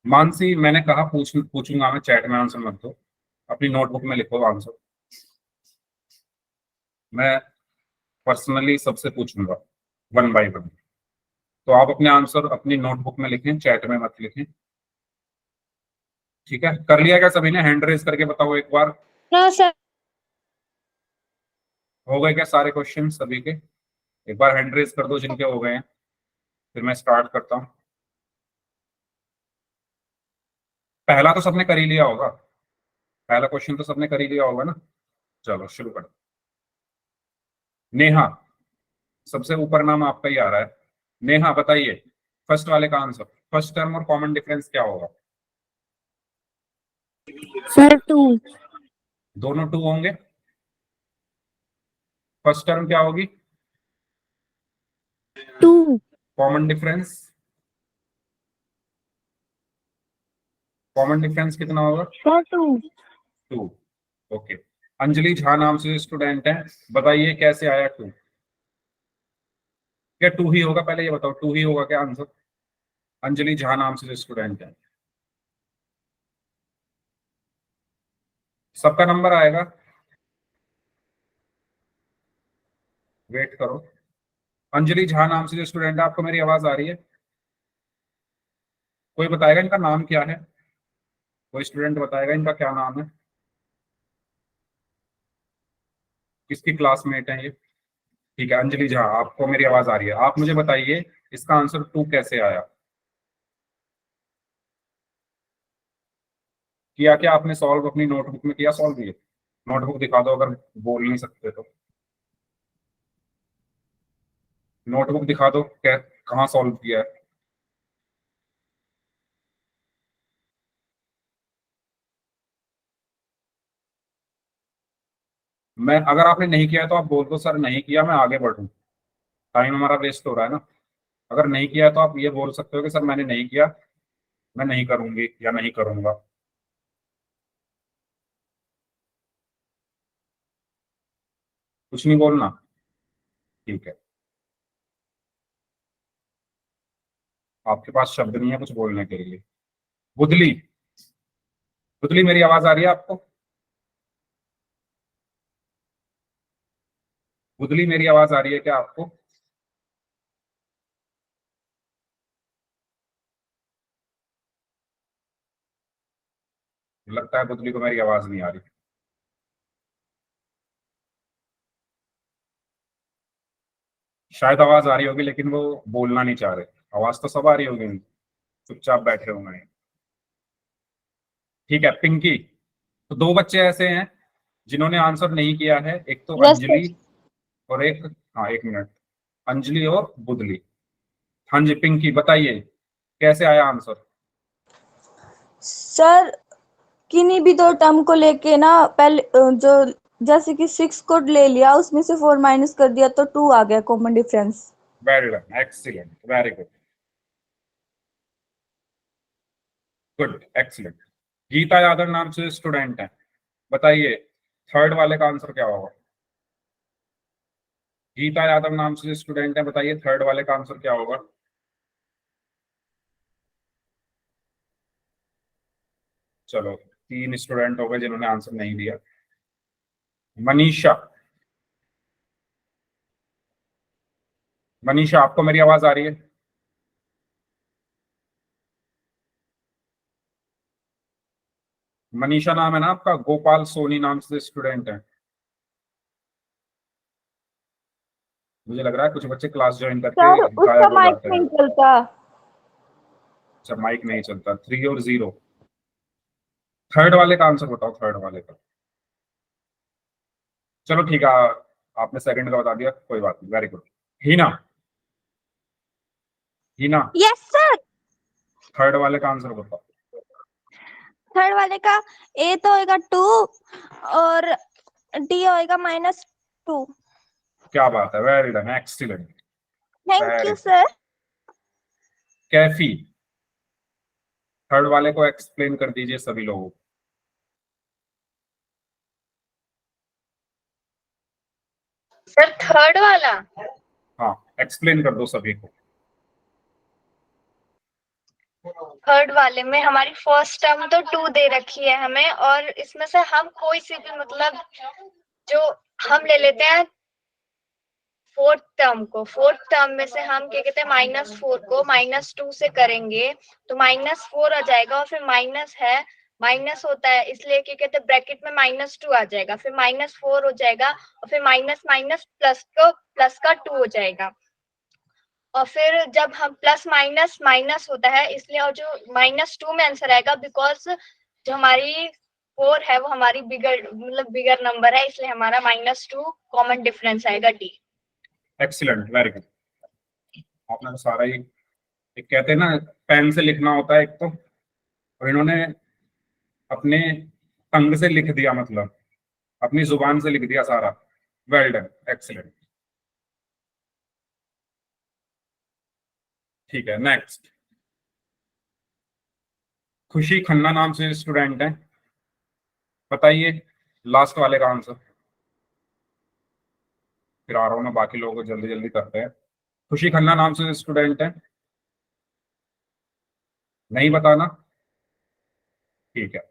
मानसी, मैंने कहा पूछूंगा मैं, चैट में आंसर मत दो, अपनी नोटबुक में लिखो आंसर। मैं पर्सनली सबसे पूछूंगा, वन बाय वन। तो आप अपने आंसर अपनी नोटबुक में लिखें, चैट में मत लिखें। ठीक है, कर लिया क्या सभी ने? हैंड रेज करके बताओ एक बार। No sir. हो गए क्या सारे क्वेश्चन सभी के? एक बार हैंड रेज कर दो जिनके हो गए हैं, फिर मैं स्टार्ट करता हूँ। पहला तो सबने कर ही लिया होगा, पहला क्वेश्चन तो सबने कर ही लिया होगा ना। चलो शुरू करो। नेहा, सबसे ऊपर नाम आपका ही आ रहा है। नेहा बताइए, फर्स्ट वाले का आंसर, फर्स्ट टर्म और कॉमन डिफरेंस क्या होगा? सर 2। दोनों टू होंगे। फर्स्ट टर्म क्या होगी? 2। कॉमन डिफरेंस, कॉमन डिफरेंस कितना होगा? Sir 2। Two. Okay. Anjali Jha नाम से स्टूडेंट है, बताइए कैसे आया टू? क्या टू ही होगा? पहले ये बताओ, टू ही होगा क्या आंसर? अंजलि झा नाम से स्टूडेंट है, सबका नंबर आएगा। वेट करो। अंजलि झा नाम से जो स्टूडेंट है, आपको मेरी आवाज आ रही है? कोई बताएगा इनका नाम क्या है? कोई स्टूडेंट बताएगा इनका क्या नाम है? किसकी क्लासमेट है ये? ठीक है अंजलि झा, आपको मेरी आवाज आ रही है, आप मुझे बताइए इसका आंसर टू कैसे आया? किया क्या आपने सॉल्व? अपनी नोटबुक में किया सॉल्व ये? नोटबुक दिखा दो अगर बोल नहीं सकते तो। नोटबुक दिखा दो, क्या कहाँ सॉल्व किया है? मैं, अगर आपने नहीं किया है तो आप बोल दो सर नहीं किया, मैं आगे बढ़ूं, टाइम हमारा वेस्ट हो रहा है ना। अगर नहीं किया है तो आप ये बोल सकते हो कि सर मैंने नहीं किया, मैं नहीं करूंगी या नहीं करूंगा। कुछ नहीं बोलना? ठीक है, आपके पास शब्द नहीं है कुछ बोलने के लिए। बुदली, बुदली मेरी आवाज आ रही है आपको? बुदली मेरी आवाज आ रही है क्या आपको? लगता है बुदली को मेरी आवाज नहीं आ रही। शायद आवाज आ रही होगी लेकिन वो बोलना नहीं चाह रहे। आवाज तो सब आ रही होगी, चुपचाप बैठे होंगे। ठीक है पिंकी, तो दो बच्चे ऐसे हैं जिन्होंने आंसर नहीं किया है, एक तो यस सर। अंजलि और एक, हाँ एक मिनट, अंजलि और बुदली। हाँ जी पिंकी बताइए कैसे आया आंसर? सर किन्हीं भी दो टर्म को लेके ना, पहले जो जैसे कि 6 को ले लिया, उसमें से 4 माइनस कर दिया तो 2 आ गया common difference. Very done, excellent, very good, good, excellent. Geeta Yadav नाम से स्टूडेंट है, बताइए थर्ड वाले का आंसर क्या होगा? गीता यादव नाम से स्टूडेंट है, बताइए थर्ड वाले का आंसर क्या होगा? चलो, तीन स्टूडेंट हो गए जिन्होंने आंसर नहीं दिया। मनीषा, मनीषा आपको मेरी आवाज आ रही है? मनीषा नाम है ना आपका? गोपाल सोनी नाम से स्टूडेंट है। मुझे लग रहा है कुछ बच्चे क्लास ज्वाइन करके सर उसका गायब हो माइक जाते हैं। नहीं चलता। अच्छा माइक नहीं चलता, थ्री और जीरो। थर्ड वाले का आंसर बताओ, थर्ड वाले का। चलो ठीक है, आपने सेकंड का बता दिया, कोई बात नहीं, very good. Hina, Hina, yes sir. Third वाले का आंसर बताओ। थर्ड वाले का ए तो होएगा 2 और डी होएगा -2। क्या बात है, very done, excellent, thank very you good. Sir. Kaifi, third वाले को एक्सप्लेन कर दीजिए सभी लोगों को। सर थर्ड वाला, हाँ, एक्सप्लेन कर दो सभी को। थर्ड वाले में हमारी फर्स्ट टर्म तो 2 दे रखी है हमें, और इसमें से हम कोई सी भी मतलब जो हम ले लेते हैं फोर्थ टर्म में से हम क्या कहते हैं -4 को -2 से करेंगे तो -4 आ जाएगा, और फिर माइनस है, माइनस होता है इसलिए क्या कहते हैं ब्रैकेट में -2 आ जाएगा, फिर -4 हो जाएगा, और फिर माइनस माइनस प्लस का 2 हो जाएगा, और फिर जब हम प्लस माइनस माइनस होता है इसलिए, और जो -2 में आंसर आएगा बिकॉज जो हमारी 4 है वो हमारी बिगर नंबर है, इसलिए हमारा -2 कॉमन डिफरेंस आएगा डी। Excellent, very good. आपने तो सारा ही, एक कहते हैं ना पेन से लिखना होता है एक तो, और इन्होंने अपने टंग से लिख दिया, मतलब अपनी जुबान से लिख दिया सारा। Well done, excellent. ठीक है, नेक्स्ट। खुशी खन्ना नाम से स्टूडेंट है, बताइए लास्ट वाले का आंसर। फिर आ रहा हूं मैं, बाकी लोगों को जल्दी जल्दी करते हैं। खुशी खन्ना नाम से स्टूडेंट है, नहीं बताना, ठीक है।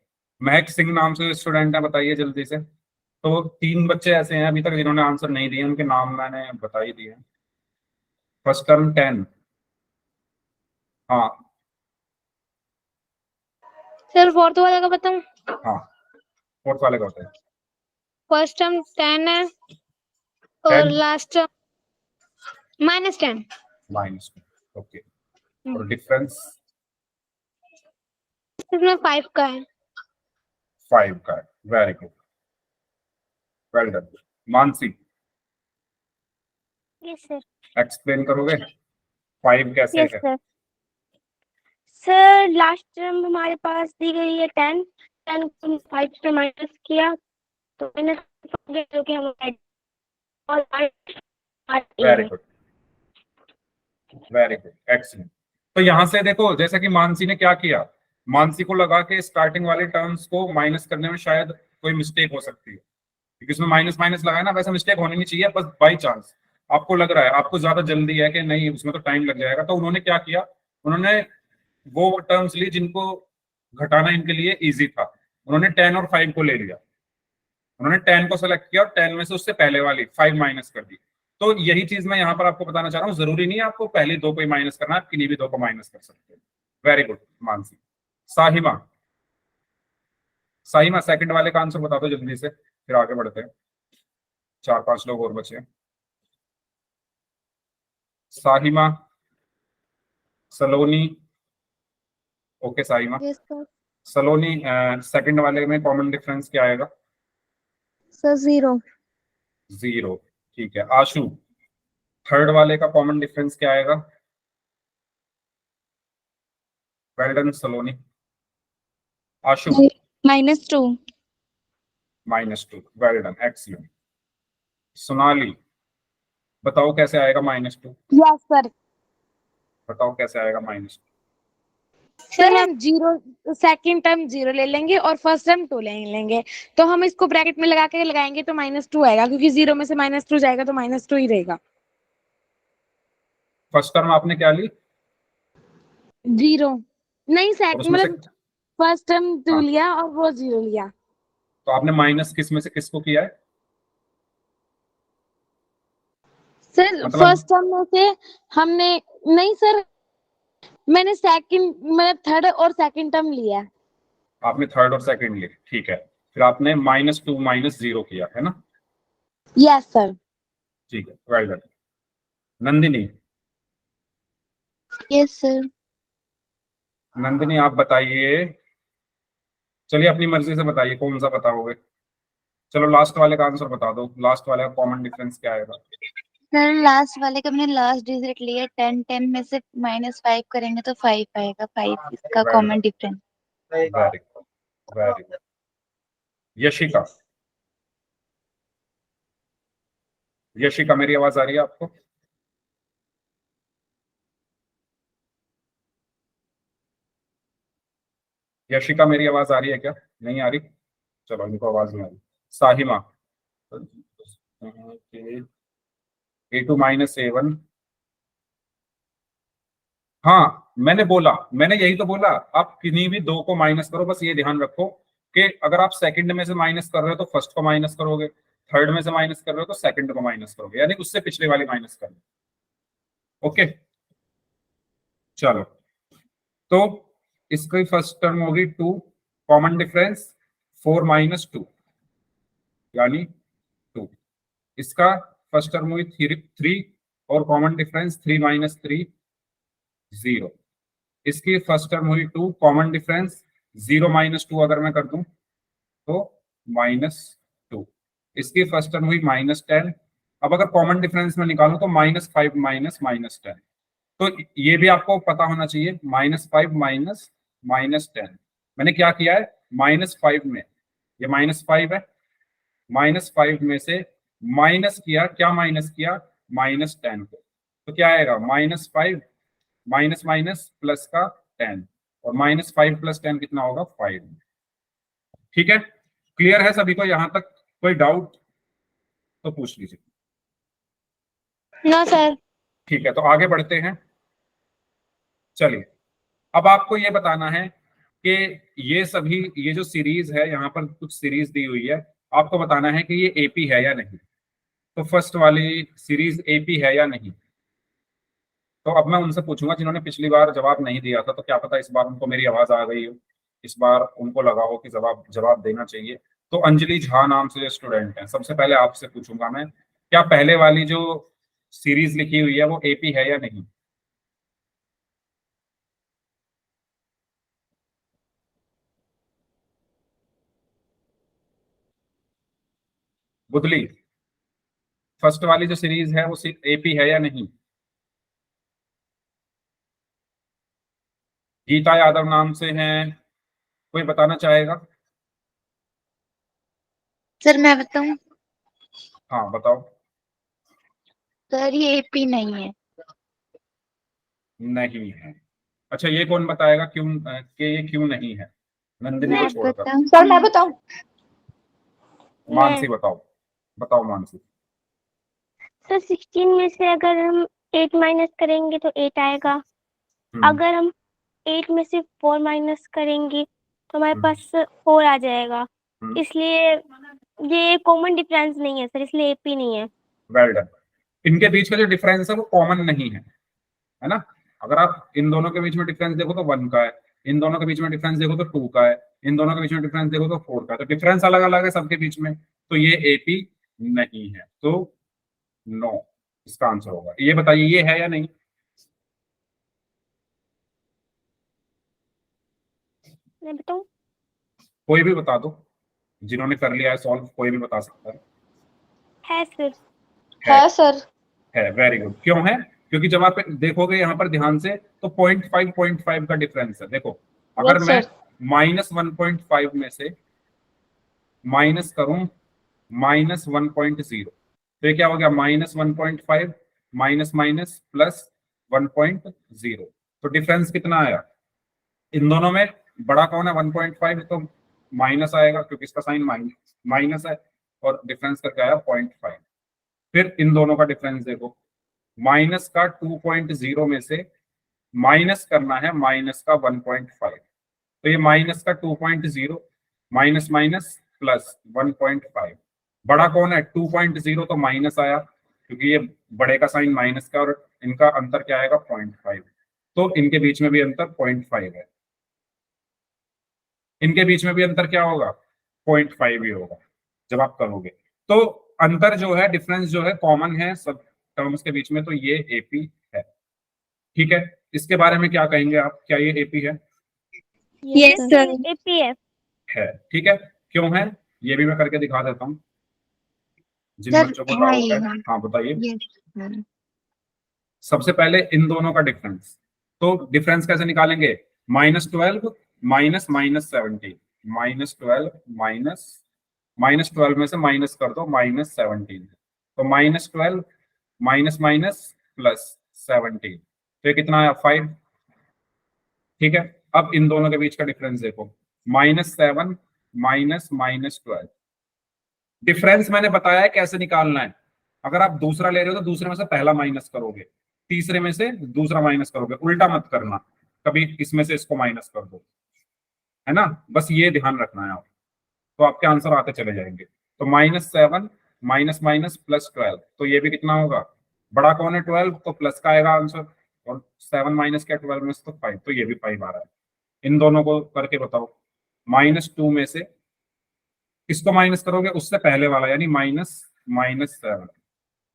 महक सिंह नाम से स्टूडेंट है, बताइए जल्दी से। तो 3 बच्चे ऐसे हैं अभी तक जिन्होंने आंसर नहीं दिए, उनके नाम मैंने बता ही दिए। First term 10। हाँ सर फोर्थ वाले का बताऊं? हाँ, फोर्थ वाले का होता है फर्स्ट टर्म 10 है, और 10 लास्ट -10। -2, ओके। और डिफरेंस इसमें 5 का है। 5 का है, very good, well done. Mansi, yes sir. Explain करोगे 5 कैसे यस है? सर। सर लास्ट टर्म हमारे पास दी गई है 10, 10 को 5 से माइनस किया तो माइनस जो कि हम और very good, very good, excellent. तो यहां से देखो, जैसा कि मानसी ने क्या किया, मानसी को लगा के स्टार्टिंग वाले टर्म्स को माइनस करने में शायद कोई मिस्टेक हो सकती है, क्योंकि उसमें माइनस माइनस लगा है ना, वैसा मिस्टेक होनी नहीं चाहिए, बस बाई चांस आपको लग रहा है, आपको ज्यादा जल्दी है कि नहीं उसमें तो टाइम लग जाएगा, तो उन्होंने क्या किया, उन्होंने वो टर्म्स ली जिनको घटाना इनके लिए इजी था। उन्होंने 10 और 5 को ले लिया, उन्होंने 10 को सेलेक्ट किया और 10 में से उससे पहले वाली 5 माइनस कर दी। तो यही चीज मैं यहाँ पर आपको बताना चाह रहा हूँ, जरूरी नहीं है आपको पहले 2 को ही माइनस करना, आप किन्हीं भी 2 को माइनस कर सकते हैं। Very good Mansi. Sahima, Sahima second वाले का आंसर बता दो जल्दी से, फिर आगे बढ़ते हैं, 4-5 लोग और बचे हैं। Sahima, Saloni, okay Sahima. Yes sir. Saloni, second वाले में कॉमन डिफरेंस क्या आएगा? सर 0। 0, ठीक है। आशु, थर्ड वाले का कॉमन डिफरेंस क्या आएगा? वेल डन सलोनी। आशु, -2। -2, वेल डन, एक्सीलेंट। सोनाली, बताओ कैसे आएगा -2? Yes sir. बताओ कैसे आएगा -2? सर हम 0 सेकंड टर्म 0 ले लेंगे और फर्स्ट टर्म 2 ले लेंगे, तो हम इसको ब्रैकेट में लगा के लगाएंगे तो -2 आएगा, क्योंकि 0 में से -2 जाएगा तो -2 ही रहेगा। फर्स्ट टर्म आपने क्या ली? 0 नहीं, और सेकंड उसमें से, मतलब फर्स्ट टर्म 2 हाँ, लिया और वो 0 लिया। तो आपने माइनस किस में से किसको किया है? सर मतलब फर्स्ट टर्म में से हमने, नहीं सर, मैंने सेकंड मतलब थर्ड और सेकंड टर्म लिया है। आपने थर्ड और सेकंड लिए, ठीक है। फिर आपने -2 -0 किया है ना? Yes sir. ठीक है, well done. Nandini, yes sir. Nandini आप बताइए, चलिए अपनी मर्जी से बताइए कौन सा बताओगे। चलो लास्ट वाले का आंसर बता दो, लास्ट वाले का कॉमन डिफरेंस क्या आएगा? सर लास्ट वाले का मैंने लास्ट डिजिट लिया 10, 10 में से -5 करेंगे तो 5 आएगा, 5 इसका Very common good. Difference. Very good, very good. Yashika, Yashika मेरी आवाज आ रही है आपको? यशिका मेरी आवाज आ रही है क्या? नहीं आ रही? चलो, इनको आवाज नहीं आ रही। Sahima, A2 - A1। हाँ, मैंने यही तो बोला, आप किन्हीं भी दो को माइनस करो, बस ये ध्यान रखो कि अगर आप सेकंड में से माइनस कर रहे हो तो फर्स्ट को माइनस करोगे, थर्ड में से माइनस कर रहे हो तो सेकंड को माइनस करोगे, यानी उससे पिछले वाली माइनस करनी। ओके, चलो, तो इसकी फर्स्ट टर्म होगी 2, कॉमन डिफरेंस 4 - 2 यानी 2। इसका फर्स्ट टर्म हुई 3 और कॉमन डिफरेंस 3 - 3 0। इसकी फर्स्ट टर्म हुई 2, कॉमन डिफरेंस 0 - 2 अगर मैं कर दूं तो -2। इसकी फर्स्ट टर्म हुई -10। अब अगर कॉमन डिफरेंस में निकालूं तो -5 - -10। तो ये भी आपको पता होना चाहिए, -5 -10। मैंने क्या किया है, -5 में, ये -5 है, -5 में से माइनस किया, क्या माइनस किया, -10 को। तो क्या आएगा, -5 माइनस माइनस प्लस का 10, और -5 + 10 कितना होगा, 5। ठीक है, क्लियर है सभी को यहां तक? कोई डाउट तो पूछ लीजिए। ना सर। ठीक है, तो आगे बढ़ते हैं। चलिए, अब आपको ये बताना है कि ये जो सीरीज है, यहाँ पर कुछ सीरीज दी हुई है, आपको बताना है कि ये एपी है या नहीं। तो फर्स्ट वाली सीरीज एपी है या नहीं। तो अब मैं उनसे पूछूंगा जिन्होंने पिछली बार जवाब नहीं दिया था, तो क्या पता इस बार उनको मेरी आवाज आ गई हो, इस बार उनको लगा हो कि जवाब देना चाहिए। तो अंजलि झा नाम से जो स्टूडेंट है, सबसे पहले आपसे पूछूंगा मैं, क्या पहले वाली जो सीरीज लिखी हुई है वो एपी है या नहीं। बुदली, फर्स्ट वाली जो सीरीज है वो एपी है या नहीं। गीता यादव नाम से हैं, कोई बताना चाहेगा? सर मैं बताऊं? हाँ बताओ। सर ये एपी नहीं है। नहीं है? अच्छा, ये कौन बताएगा क्यों, कि ये क्यों नहीं है, नंदिनी को मैं छोड़कर? बताऊं? सर मैं बताऊं? मानसी बताओ, बताओ मानसी। सर 16 में से अगर हम 8 माइनस करेंगे तो 8 आएगा। अगर हम 8 में से 4 माइनस करेंगे तो हमारे पास 4 आ जाएगा। इसलिए ये कॉमन डिफरेंस नहीं है सर, इसलिए एपी नहीं है। Well done. इनके बीच का जो डिफरेंस है वो कॉमन नहीं है ना। अगर आप इन दोनों के बीच में डिफरेंस देखो तो 1 का है, इन दोनों के बीच में डिफरेंस देखो तो 2 का है, इन दोनों के बीच में डिफरेंस देखो तो 4 का है, तो डिफरेंस अलग अलग है सबके बीच में, तो ये एपी नहीं है। तो नो इसका आंसर होगा। ये बताइए, ये है या नहीं। मैं बताऊं? कोई भी बता दो, जिन्होंने कर लिया है सॉल्व, कोई भी बता सकता है। है सर। है सर। है, वेरी गुड। क्यों है? क्योंकि जब आप देखोगे यहाँ पर ध्यान से तो 0.5 का डिफरेंस है। देखो, अगर Yes, मैं sir. -1.5 में से माइनस करूं -1.0, तो ये क्या हो गया, -1.5 माइनस माइनस प्लस 1.0। तो डिफरेंस कितना आया इन दोनों में? बड़ा कौन है, 1.5, तो माइनस आएगा क्योंकि इसका साइन माइनस है, और डिफरेंस करके आया 0.5। फिर इन दोनों का डिफरेंस देखो, माइनस का 2.0 में से माइनस करना है माइनस का 1.5, तो ये माइनस का 2.0 माइनस माइनस प्लस 1.5। बड़ा कौन है, 2.0, तो माइनस आया क्योंकि ये बड़े का साइन माइनस का, और इनका अंतर क्या आएगा, 0.5। तो इनके बीच में भी अंतर 0.5 है, इनके बीच में भी अंतर क्या होगा, 0.5 ही होगा जब आप करोगे। तो अंतर जो है, डिफरेंस जो है, कॉमन है सब टर्म्स के बीच में, तो ये एपी है। ठीक है, इसके बारे में क्या कहेंगे आप, क्या ये एपी है? Yes, sir. एपी है। ठीक है, क्यों है ये भी मैं करके दिखा देता हूँ जिन सर बच्चों को हाँ डाउट ये है। हाँ बताइए। ये सबसे पहले इन दोनों का डिफरेंस, तो डिफरेंस कैसे निकालेंगे? -12 माइनस -17, -12 -12 में से माइनस कर दो -17, तो -12 माइनस माइनस +17, तो ये कितना आया? 5। ठीक है, अब इन दोनों के बीच का डिफरेंस देखो, -7 माइनस -12। डिफरेंस मैंने बताया है कैसे निकालना है। अगर आप दूसरा ले रहे हो तो दूसरे में से पहला माइनस करोगे, तीसरे में से दूसरा माइनस करोगे, उल्टा मत करना, कभी इसमें से इसको माइनस कर दो, है ना, बस ये ध्यान रखना है आप, तो आपके आंसर आते चले जाएंगे। तो -7 माइनस माइनस +12, तो ये भी कितना होगा? बड़ा कौन है? 12, तो प्लस का आएगा आंसर, और 7 माइनस क्या 12 में से? तो 5, तो ये भी 5 आ रहा है। इन दोनों को करके बताओ, -2 में से किसको माइनस करोगे? उससे पहले वाला, यानी -7,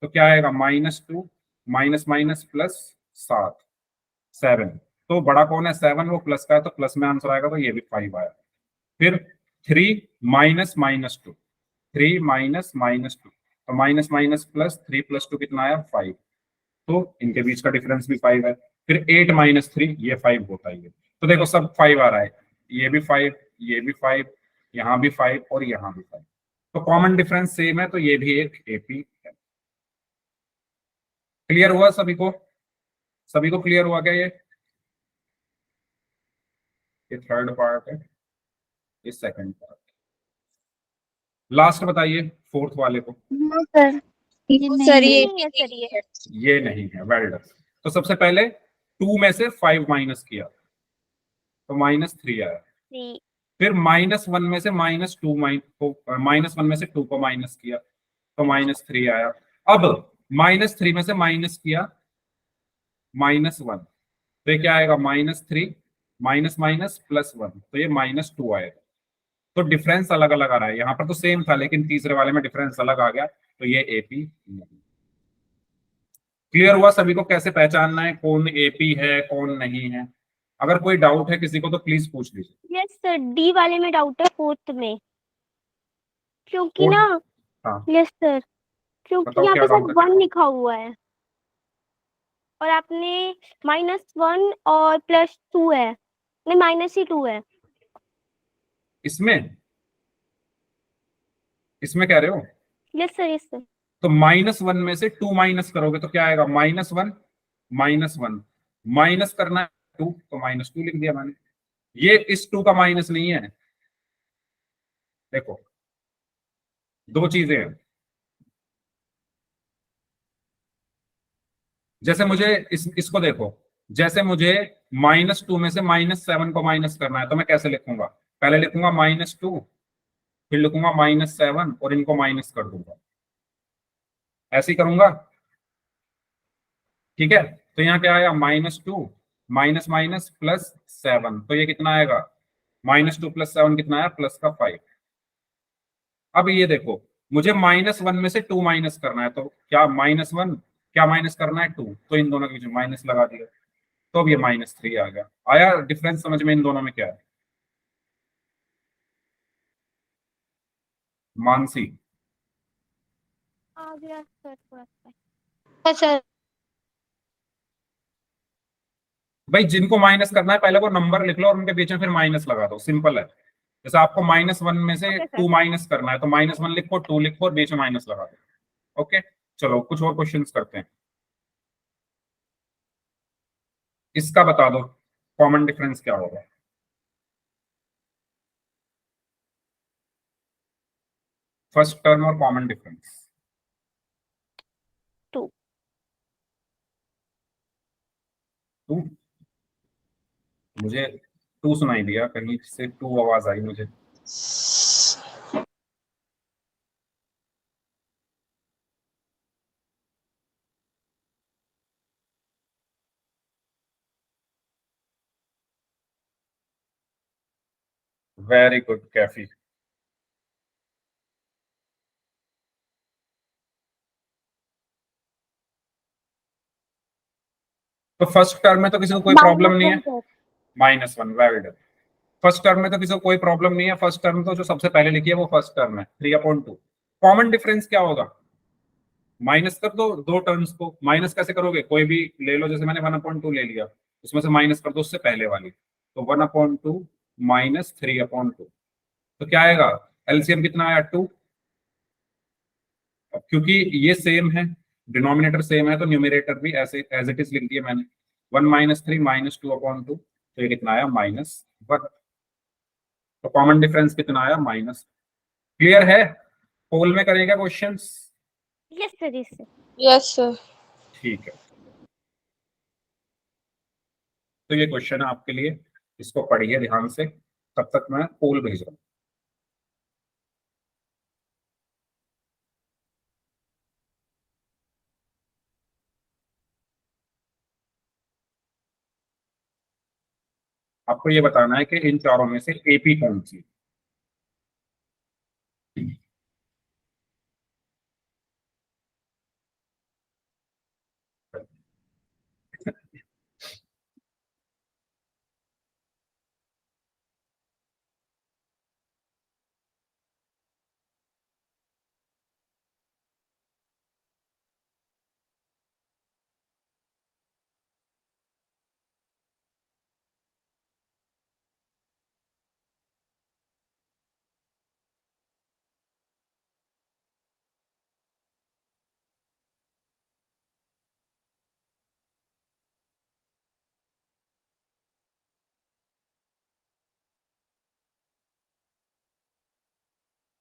तो क्या आएगा? -2 माइनस माइनस +7, तो बड़ा कौन है? 7, वो प्लस का है, तो प्लस में आंसर आएगा, तो ये भी 5 आया। फिर 3 माइनस -2, 3 माइनस -2, तो माइनस माइनस प्लस, 3 + 2 कितना आया? 5, तो इनके बीच का डिफरेंस भी 5 है। फिर 8 - 3, ये 5 होता है। तो देखो सब 5 आ रहा है, ये भी 5, ये भी 5, यहाँ भी 5 और यहाँ भी 5, तो कॉमन डिफरेंस सेम है, तो ये भी एक एपी है। क्लियर हुआ सभी को? सभी को क्लियर हुआ क्या? ये थर्ड पार्ट है, ये सेकंड पार्ट। लास्ट बताइए फोर्थ वाले को। सर ये नहीं है। ये नहीं है, वेल डन। तो सबसे पहले 2 में से 5 माइनस किया, तो -3 आया। फिर -1 में से -2 -1 में से 2 को माइनस किया, तो -3 आया। अब -3 में से माइनस किया -1, तो ये क्या आएगा? -3 माइनस माइनस +1, तो ये -2 आएगा। तो डिफरेंस अलग अलग आ रहा है, यहाँ पर तो सेम था लेकिन तीसरे वाले में डिफरेंस अलग आ गया, तो ये एपी नहीं। क्लियर हुआ सभी को कैसे पहचानना है कौन एपी है कौन नहीं है? अगर कोई डाउट है किसी को तो प्लीज पूछ लीजिए। यस सर, डी वाले में डाउट है, फोर्थ में, क्योंकि Fourth? ना, हाँ यस सर, क्योंकि बताओ यहाँ क्या पे डाउट सर है? 1 लिखा हुआ है और आपने -1 और +2 है, नहीं -2 है। इसमें इसमें कह रहे हो? Yes sir, yes sir. तो -1 में से 2 माइनस करोगे तो क्या आएगा? -1 -1 माइनस करना है 2, तो -2 लिख दिया मैंने। ये इस 2 का माइनस नहीं है, देखो दो चीजें हैं। जैसे मुझे इसको देखो, जैसे मुझे -2 में से -7 को माइनस करना है, तो मैं कैसे लिखूंगा? पहले लिखूंगा -2, फिर लिखूंगा -7 और इनको माइनस कर दूंगा, ऐसे ही करूंगा। ठीक है, तो यहाँ क्या आया? -2 माइनस माइनस +7, तो ये कितना आएगा? -2 + 7 कितना आया? +5। अब ये देखो, मुझे -1 में से 2 माइनस करना है, तो क्या -1 क्या माइनस करना है? 2, तो इन दोनों के बीच में माइनस लगा दिया, तो अब ये -3 आ गया। आया डिफरेंस समझ में इन दोनों में क्या है? मानसी आ गया सर थोड़ा सा। सर भाई, जिनको माइनस करना है पहले वो नंबर लिख लो और उनके बीच में फिर माइनस लगा दो, सिंपल है। जैसे आपको -1 में से Okay, sir. 2 माइनस करना है, तो -1 लिखो, 2 लिखो और बीच में माइनस लगा दो। ओके, चलो कुछ और क्वेश्चंस करते हैं। इसका बता दो कॉमन डिफरेंस क्या होगा? फर्स्ट टर्म और कॉमन डिफरेंस। 2। 2? मुझे 2 सुनाई दिया, कहीं से 2 आवाज आई मुझे। Very good Kaifi. तो फर्स्ट टर्म में तो किसी को कोई प्रॉब्लम नहीं है, -1, वेरी गुड। फर्स्ट टर्म में तो किसी को कोई प्रॉब्लम नहीं है, फर्स्ट टर्म तो जो सबसे पहले लिखी है वो फर्स्ट टर्म है, 3/2। कॉमन डिफरेंस क्या होगा? माइनस कर दो दो टर्म्स को। माइनस कैसे करोगे, कोई भी ले लो, जैसे मैंने 1/2 ले लिया, उसमें से माइनस कर दो उससे पहले वाली, तो 1/2 माइनस 3/2। तो क्या आएगा, एलसीएम कितना आया 2। अब क्योंकि ये सेम है, डिनोमिनेटर सेम है, तो न्यूमरेटर भी ऐसे एज इट इज लिख दिया मैंने, 1 - 3 -2/2, तो ये कितना आया -1। तो कॉमन डिफरेंस कितना आया -। क्लियर है, पोल में करेंगे questions? Yes sir, yes sir. Yes sir. ठीक है, तो ये क्वेश्चन है आपके लिए, इसको पढ़िए ध्यान से, तब तक मैं पोल भेज रहा हूँ। आपको ये बताना है कि इन चारों में से एपी कौन सी।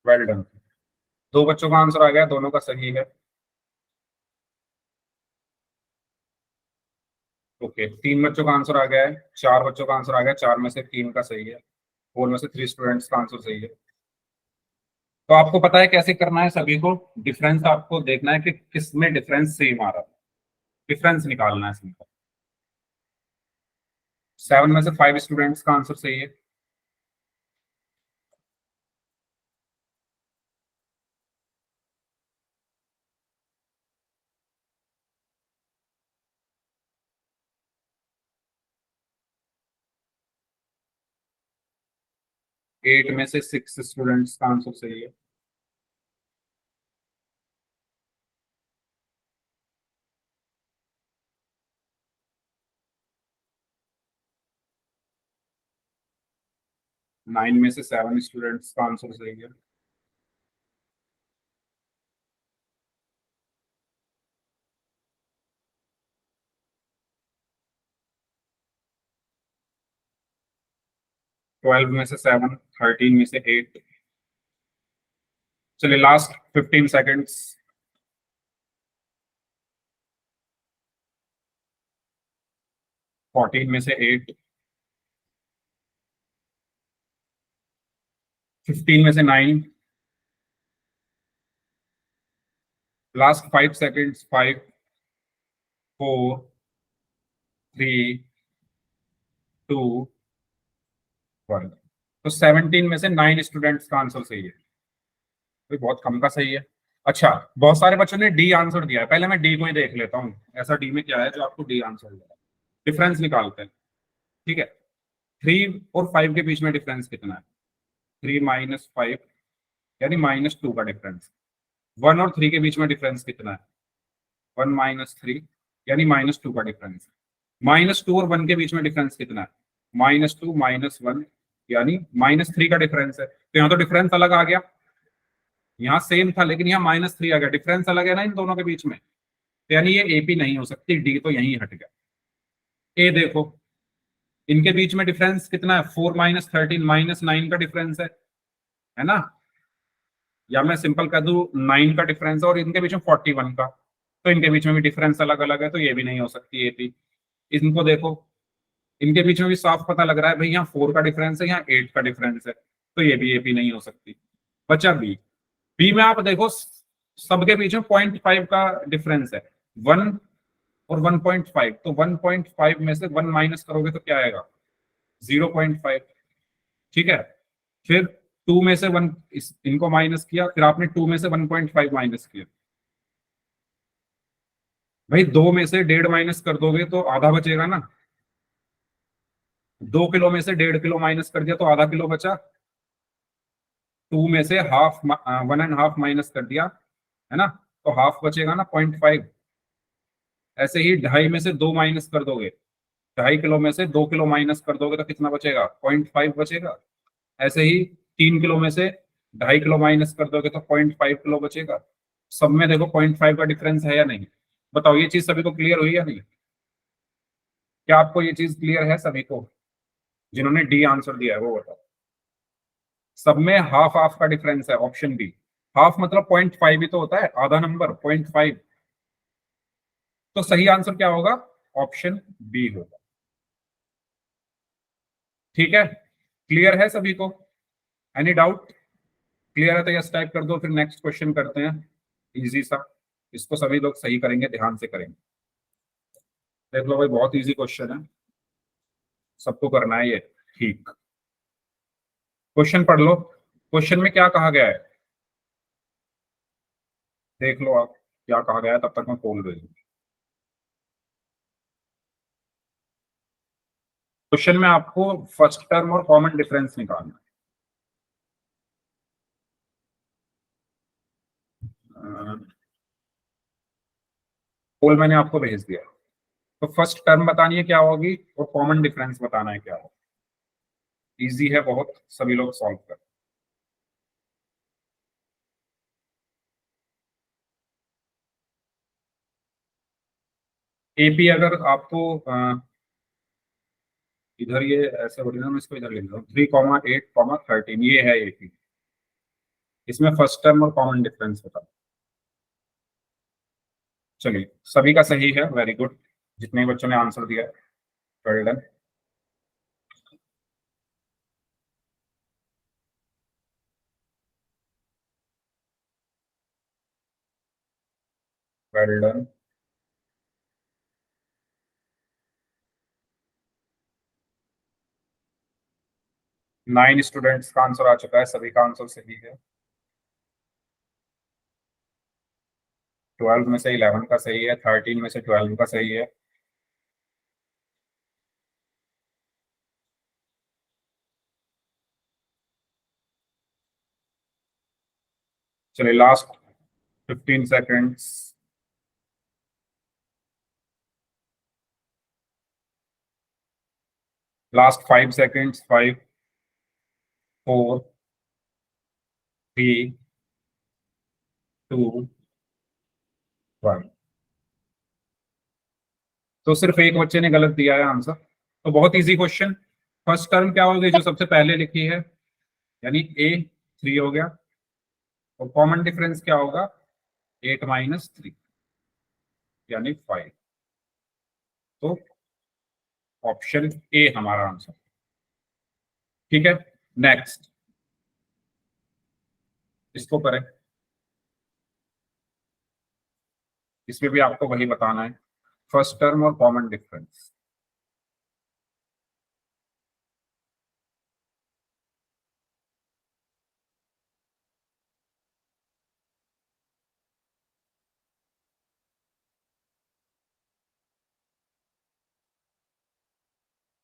वेल डन, दो बच्चों का आंसर आ गया, दोनों का सही है। ओके, तीन बच्चों का आंसर आ गया है, चार बच्चों का आंसर आ गया, चार में से तीन का सही है, फोर में से 3 स्टूडेंट्स का आंसर सही है। तो आपको पता है कैसे करना है सभी को, डिफरेंस आपको देखना है कि किस में डिफरेंस सेम आ रहा है, डिफरेंस निकालना है सिंपल। 7 में से 5 स्टूडेंट्स का आंसर सही है। एट में से 6 स्टूडेंट्स का आंसर सही है। नाइन में से 7 स्टूडेंट्स का आंसर सही है। ट्वेल्व में से 7, 13 में से 8। चलिए लास्ट 15 सेकेंड्स। फोर्टीन में से 8, 15 में से 9। Last 5 seconds, 5, 4, 3, 2, 1। तो 17 में से 9 स्टूडेंट्स का आंसर सही है, तो बहुत कम का सही है। अच्छा, बहुत सारे बच्चों ने डी आंसर दिया है, पहले मैं डी को ही देख लेता हूँ, ऐसा डी में क्या है जो आपको डी आंसर दिया है। डिफरेंस निकालते हैं, ठीक है। 3 और 5 के बीच में डिफरेंस कितना है, 3 - 5 यानी -2 का डिफरेंस। 1 और 3 के बीच में डिफरेंस कितना है, 1 - 3 यानी -2 का डिफरेंस। -2 और 1 के बीच में डिफरेंस कितना है, -2 - 1 यानी -3 का डिफरेंस है। तो यहाँ तो डिफरेंस अलग आ गया, यहाँ सेम था लेकिन यहाँ -3 आ गया, डिफरेंस अलग है ना इन दोनों के बीच में, तो यानी ये एपी नहीं हो सकती, डी तो यहीं हट गया। ए देखो, इनके बीच में डिफरेंस कितना है, 4 - 13 -9 का डिफरेंस है ना, या मैं सिंपल कह दूं 9 का डिफरेंस है, और इनके बीच में 41 का, तो इनके बीच में भी डिफरेंस अलग अलग है, तो ये भी नहीं हो सकती एपी। इनको देखो, इनके बीच में भी साफ पता लग रहा है भाई, यहाँ 4 का डिफरेंस है, यहाँ 8 का डिफरेंस है, तो ये भी एपी नहीं हो सकती। बचा बी। बी में आप देखो, सबके बीच में 0.5 का डिफरेंस है, 1 और 1.5, तो 1.5 में से 1 माइनस करोगे तो क्या आएगा, 0.5, ठीक है। फिर 2 में से 1 इनको माइनस किया, फिर आपने 2 में से 1.5 माइनस किया, भाई 2 में से 1.5 माइनस कर दोगे तो आधा बचेगा ना, 2 किलो में से 1.5 किलो माइनस कर दिया तो आधा किलो बचा, 2 में से 1.5 माइनस कर दिया, है ना, तो हाफ बचेगा ना 0.5। ऐसे ही 2.5 में से 2 माइनस कर दोगे, 2.5 किलो में से 2 किलो माइनस कर दोगे तो कितना बचेगा? 0.5 बचेगा। ऐसे ही 3 किलो में से 2.5 किलो माइनस कर दोगे तो 0.5 किलो बचेगा। सब में देखो 0.5 का डिफरेंस है या नहीं? बताओ, ये चीज सभी को क्लियर हुई या नहीं? क्या आपको ये चीज क्लियर है सभी को? जिन्होंने डी आंसर दिया है वो बताओ। सब में हाफ हाफ का डिफरेंस है, ऑप्शन बी। हाफ मतलब 0.5 ही तो होता है, आधा नंबर 0.5। तो सही आंसर क्या होगा? ऑप्शन बी होगा। ठीक है, क्लियर है सभी को? Any doubt? क्लियर है तो यस टाइप कर दो, फिर नेक्स्ट क्वेश्चन करते हैं। इजी सा, इसको सभी लोग सही करेंगे, ध्यान से करेंगे। देख लो भाई, बहुत इजी क्वेश्चन है, सबको करना है ये। ठीक, क्वेश्चन पढ़ लो। क्वेश्चन में क्या कहा गया है देख लो आप, क्या कहा गया है, तब तक मैं खोल रही हूँ। क्वेश्चन में आपको फर्स्ट टर्म और कॉमन डिफरेंस निकालना है। पोल मैंने आपको भेज दिया। तो फर्स्ट टर्म बतानी है क्या होगी और कॉमन डिफरेंस बताना है क्या होगा। इजी है बहुत, सभी लोग सॉल्व कर। एपी अगर आपको इधर ये ऐसे हो रही मैं इसको इधर लिख रहा हूँ, 3,8,13 ये है एपी। इसमें फर्स्ट टर्म और कॉमन डिफरेंस बता। चलिए, सभी का सही है, वेरी गुड। जितने बच्चों ने आंसर दिया, well done. Well done. Nine students का आंसर आ चुका है, सभी का आंसर सही है। 12 में से 11 का सही है, 13 में से 12 का सही है। चलिए, लास्ट 15 सेकेंड्स। Last 5 seconds. 5, 4, 3, 2, 1। तो सिर्फ एक बच्चे ने गलत दिया है आंसर। तो बहुत इजी क्वेश्चन। फर्स्ट टर्म क्या होगी जो सबसे पहले लिखी है, यानी ए 3 हो गया। और कॉमन डिफरेंस क्या होगा? 8 माइनस 3 यानी 5। तो ऑप्शन ए हमारा आंसर। ठीक है, नेक्स्ट इसको करें। इसमें भी आपको वही बताना है, फर्स्ट टर्म और कॉमन डिफरेंस।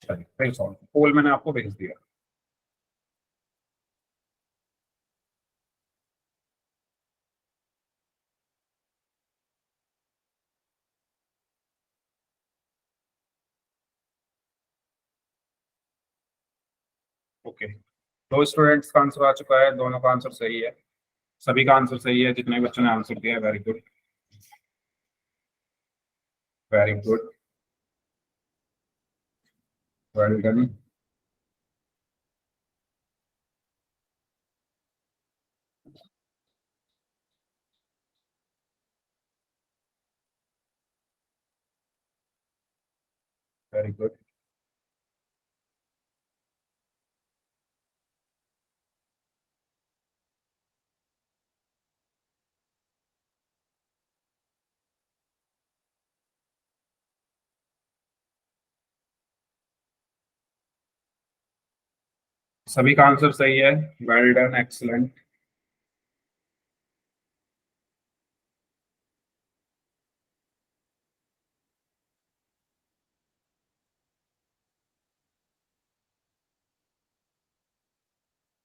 चलिए फिर सॉल्व, पोल मैंने आपको भेज दिया। ओके, दो स्टूडेंट्स का आंसर आ चुका है, दोनों का आंसर सही है। सभी का आंसर सही है जितने बच्चों ने आंसर दिया है, very good, very good, well done. Very good. सभी का आंसर सही है, वेल डन, एक्सलेंट।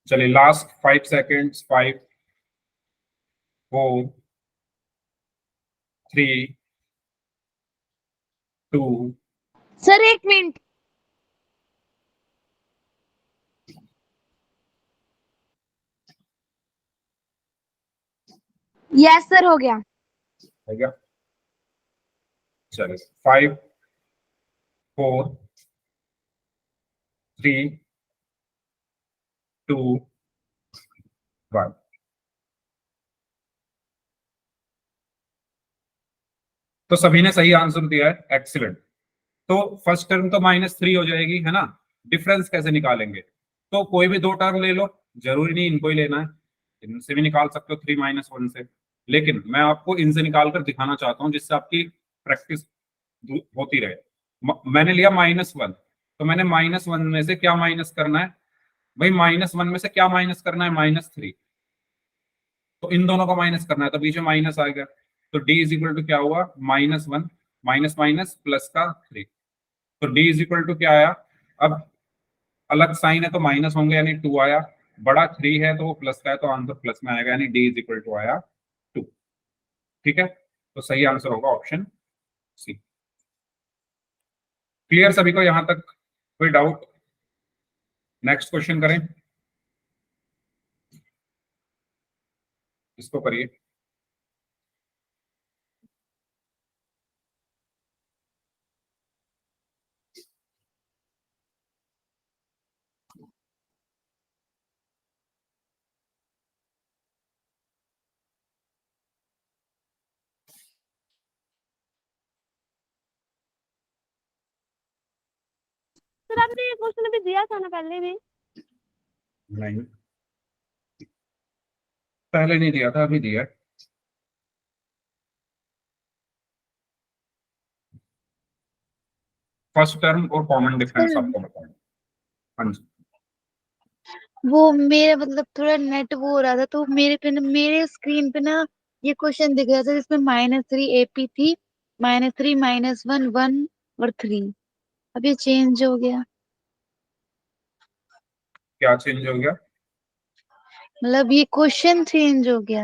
चलिए, last 5 seconds. 5, 4, 3 2 sir 1 minute, yes sir हो गया। हो गया। चलिए 5 4 3 2 1। तो सभी ने सही आंसर दिया है, एक्सीलेंट। तो फर्स्ट टर्म तो -3 हो जाएगी, है ना। डिफरेंस कैसे निकालेंगे? तो कोई भी दो टर्म ले लो, जरूरी नहीं इनको ही लेना है, इनसे भी निकाल सकते हो 3 - 1 से, लेकिन मैं आपको इनसे निकाल कर दिखाना चाहता हूं जिससे आपकी प्रैक्टिस होती रहे। मैंने लिया -1, तो मैंने -1 में से क्या माइनस करना है भाई? -1 में से क्या माइनस करना है? -3। तो इन दोनों का माइनस करना है, तो बीच में माइनस आ गया, तो d इज इक्वल टू क्या हुआ? -1 माइनस माइनस प्लस का 3। तो d इज इक्वल टू क्या आया? अब अलग साइन है तो माइनस होंगे, यानी 2 आया। बड़ा 3 है तो वो प्लस का है, तो आंसर प्लस में आएगा, यानी d इज इक्वल टू आया 2। ठीक है, तो सही आंसर होगा ऑप्शन सी। क्लियर सभी को यहां तक? कोई डाउट? नेक्स्ट क्वेश्चन करें, इसको करिए। सर आपने ये क्वेश्चन अभी दिया था ना पहले भी? नहीं, पहले नहीं दिया था, अभी दिया है। फर्स्ट टर्म और कॉमन डिफरेंस आपको बताऊं। हाँ जी, वो मेरा मतलब थोड़ा नेट वो हो रहा था, तो मेरे पे ना, मेरे स्क्रीन पे ना ये क्वेश्चन दिख रहा था जिसमें -3 AP थी, -3 -1 1 और 3। अब ये चेंज हो गया, क्या चेंज हो गया? मतलब ये क्वेश्चन चेंज हो गया।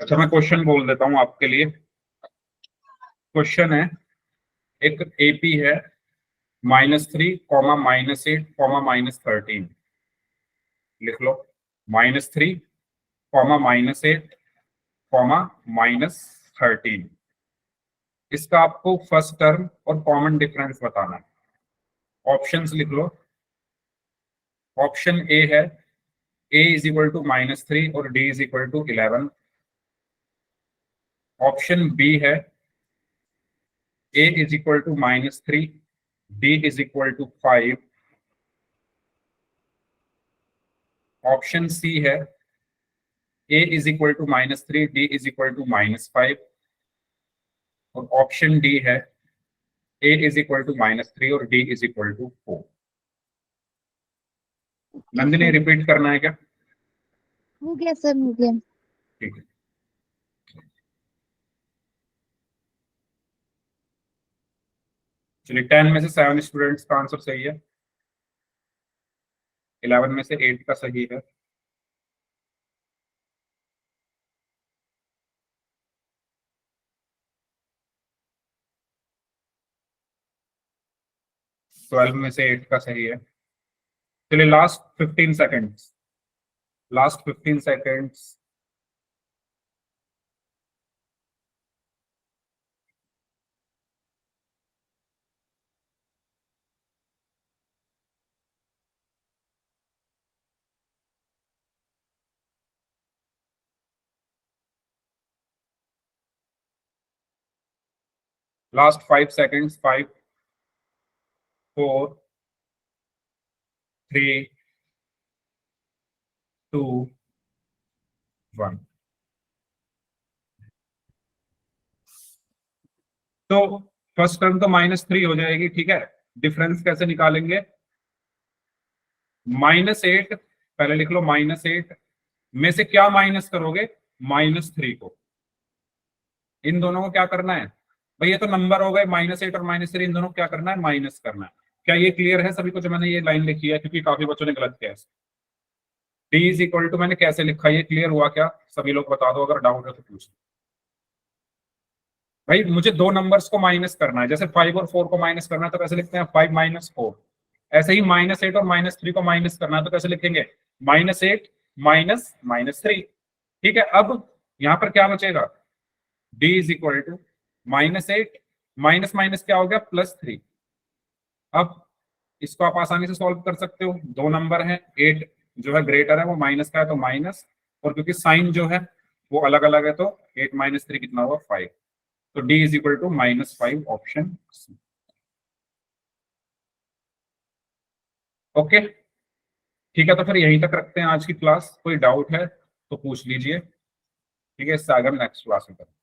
अच्छा, मैं क्वेश्चन बोल देता हूं आपके लिए। क्वेश्चन है, एक एपी है -3, -8, -13। लिख लो, -3, -8, -13। इसका आपको फर्स्ट टर्म और कॉमन डिफरेंस बताना है। ऑप्शंस लिख लो। ऑप्शन ए है a इज इक्वल टू -3 और d is equal to 11। Option B है a is equal to -3, d is equal to 5। Option C है a is equal to -3, d is equal to -5। और option D है a is equal to -3 और d is equal to 4। Nandini, repeat करना है क्या? हो गया सर, हो गया। ठीक है। चलिए, 10 में से 7 स्टूडेंट्स का आंसर सही है, 11 में से 8 का सही है। ट्वेल्व में से 8 का सही है। चलिए, last 15 seconds, last 15 seconds. Last 5 seconds, 5 4 3 2 1। तो फर्स्ट टर्म तो -3 हो जाएगी, ठीक है। डिफरेंस कैसे निकालेंगे? -8, पहले लिख लो, -8 में से क्या माइनस करोगे? -3 को। इन दोनों को क्या करना है भाई? ये तो नंबर हो गए, -8 और -3, इन दोनों को क्या करना है? माइनस करना है। क्या ये क्लियर है सभी को जो मैंने ये लाइन लिखी है? क्योंकि काफी बच्चों ने गलत किया है। d इज इक्वल टू मैंने कैसे लिखा, ये क्लियर हुआ क्या? सभी लोग बता दो, अगर डाउट है तो पूछो। भाई मुझे दो नंबर्स को माइनस करना है, जैसे 5 और 4 को माइनस करना है तो कैसे लिखते हैं 5 माइनस 4। ऐसे ही -8 और -3 को माइनस करना है तो कैसे लिखेंगे -8 माइनस -3। ठीक है, अब यहाँ पर क्या बचेगा, d is equal to -8 minus minus क्या हो गया +3। अब इसको आप आसानी से सॉल्व कर सकते हो, दो नंबर है, 8 जो है ग्रेटर है वो माइनस का है तो माइनस, और क्योंकि साइन जो है वो अलग अलग है तो 8 - 3 कितना हुआ 5। तो d is equal to -5 option C. Okay ठीक है, तो फिर यहीं तक रखते हैं आज की क्लास। कोई डाउट है तो पूछ लीजिए, ठीक है, इससे आगे हम नेक्स्ट क्लास में करेंगे।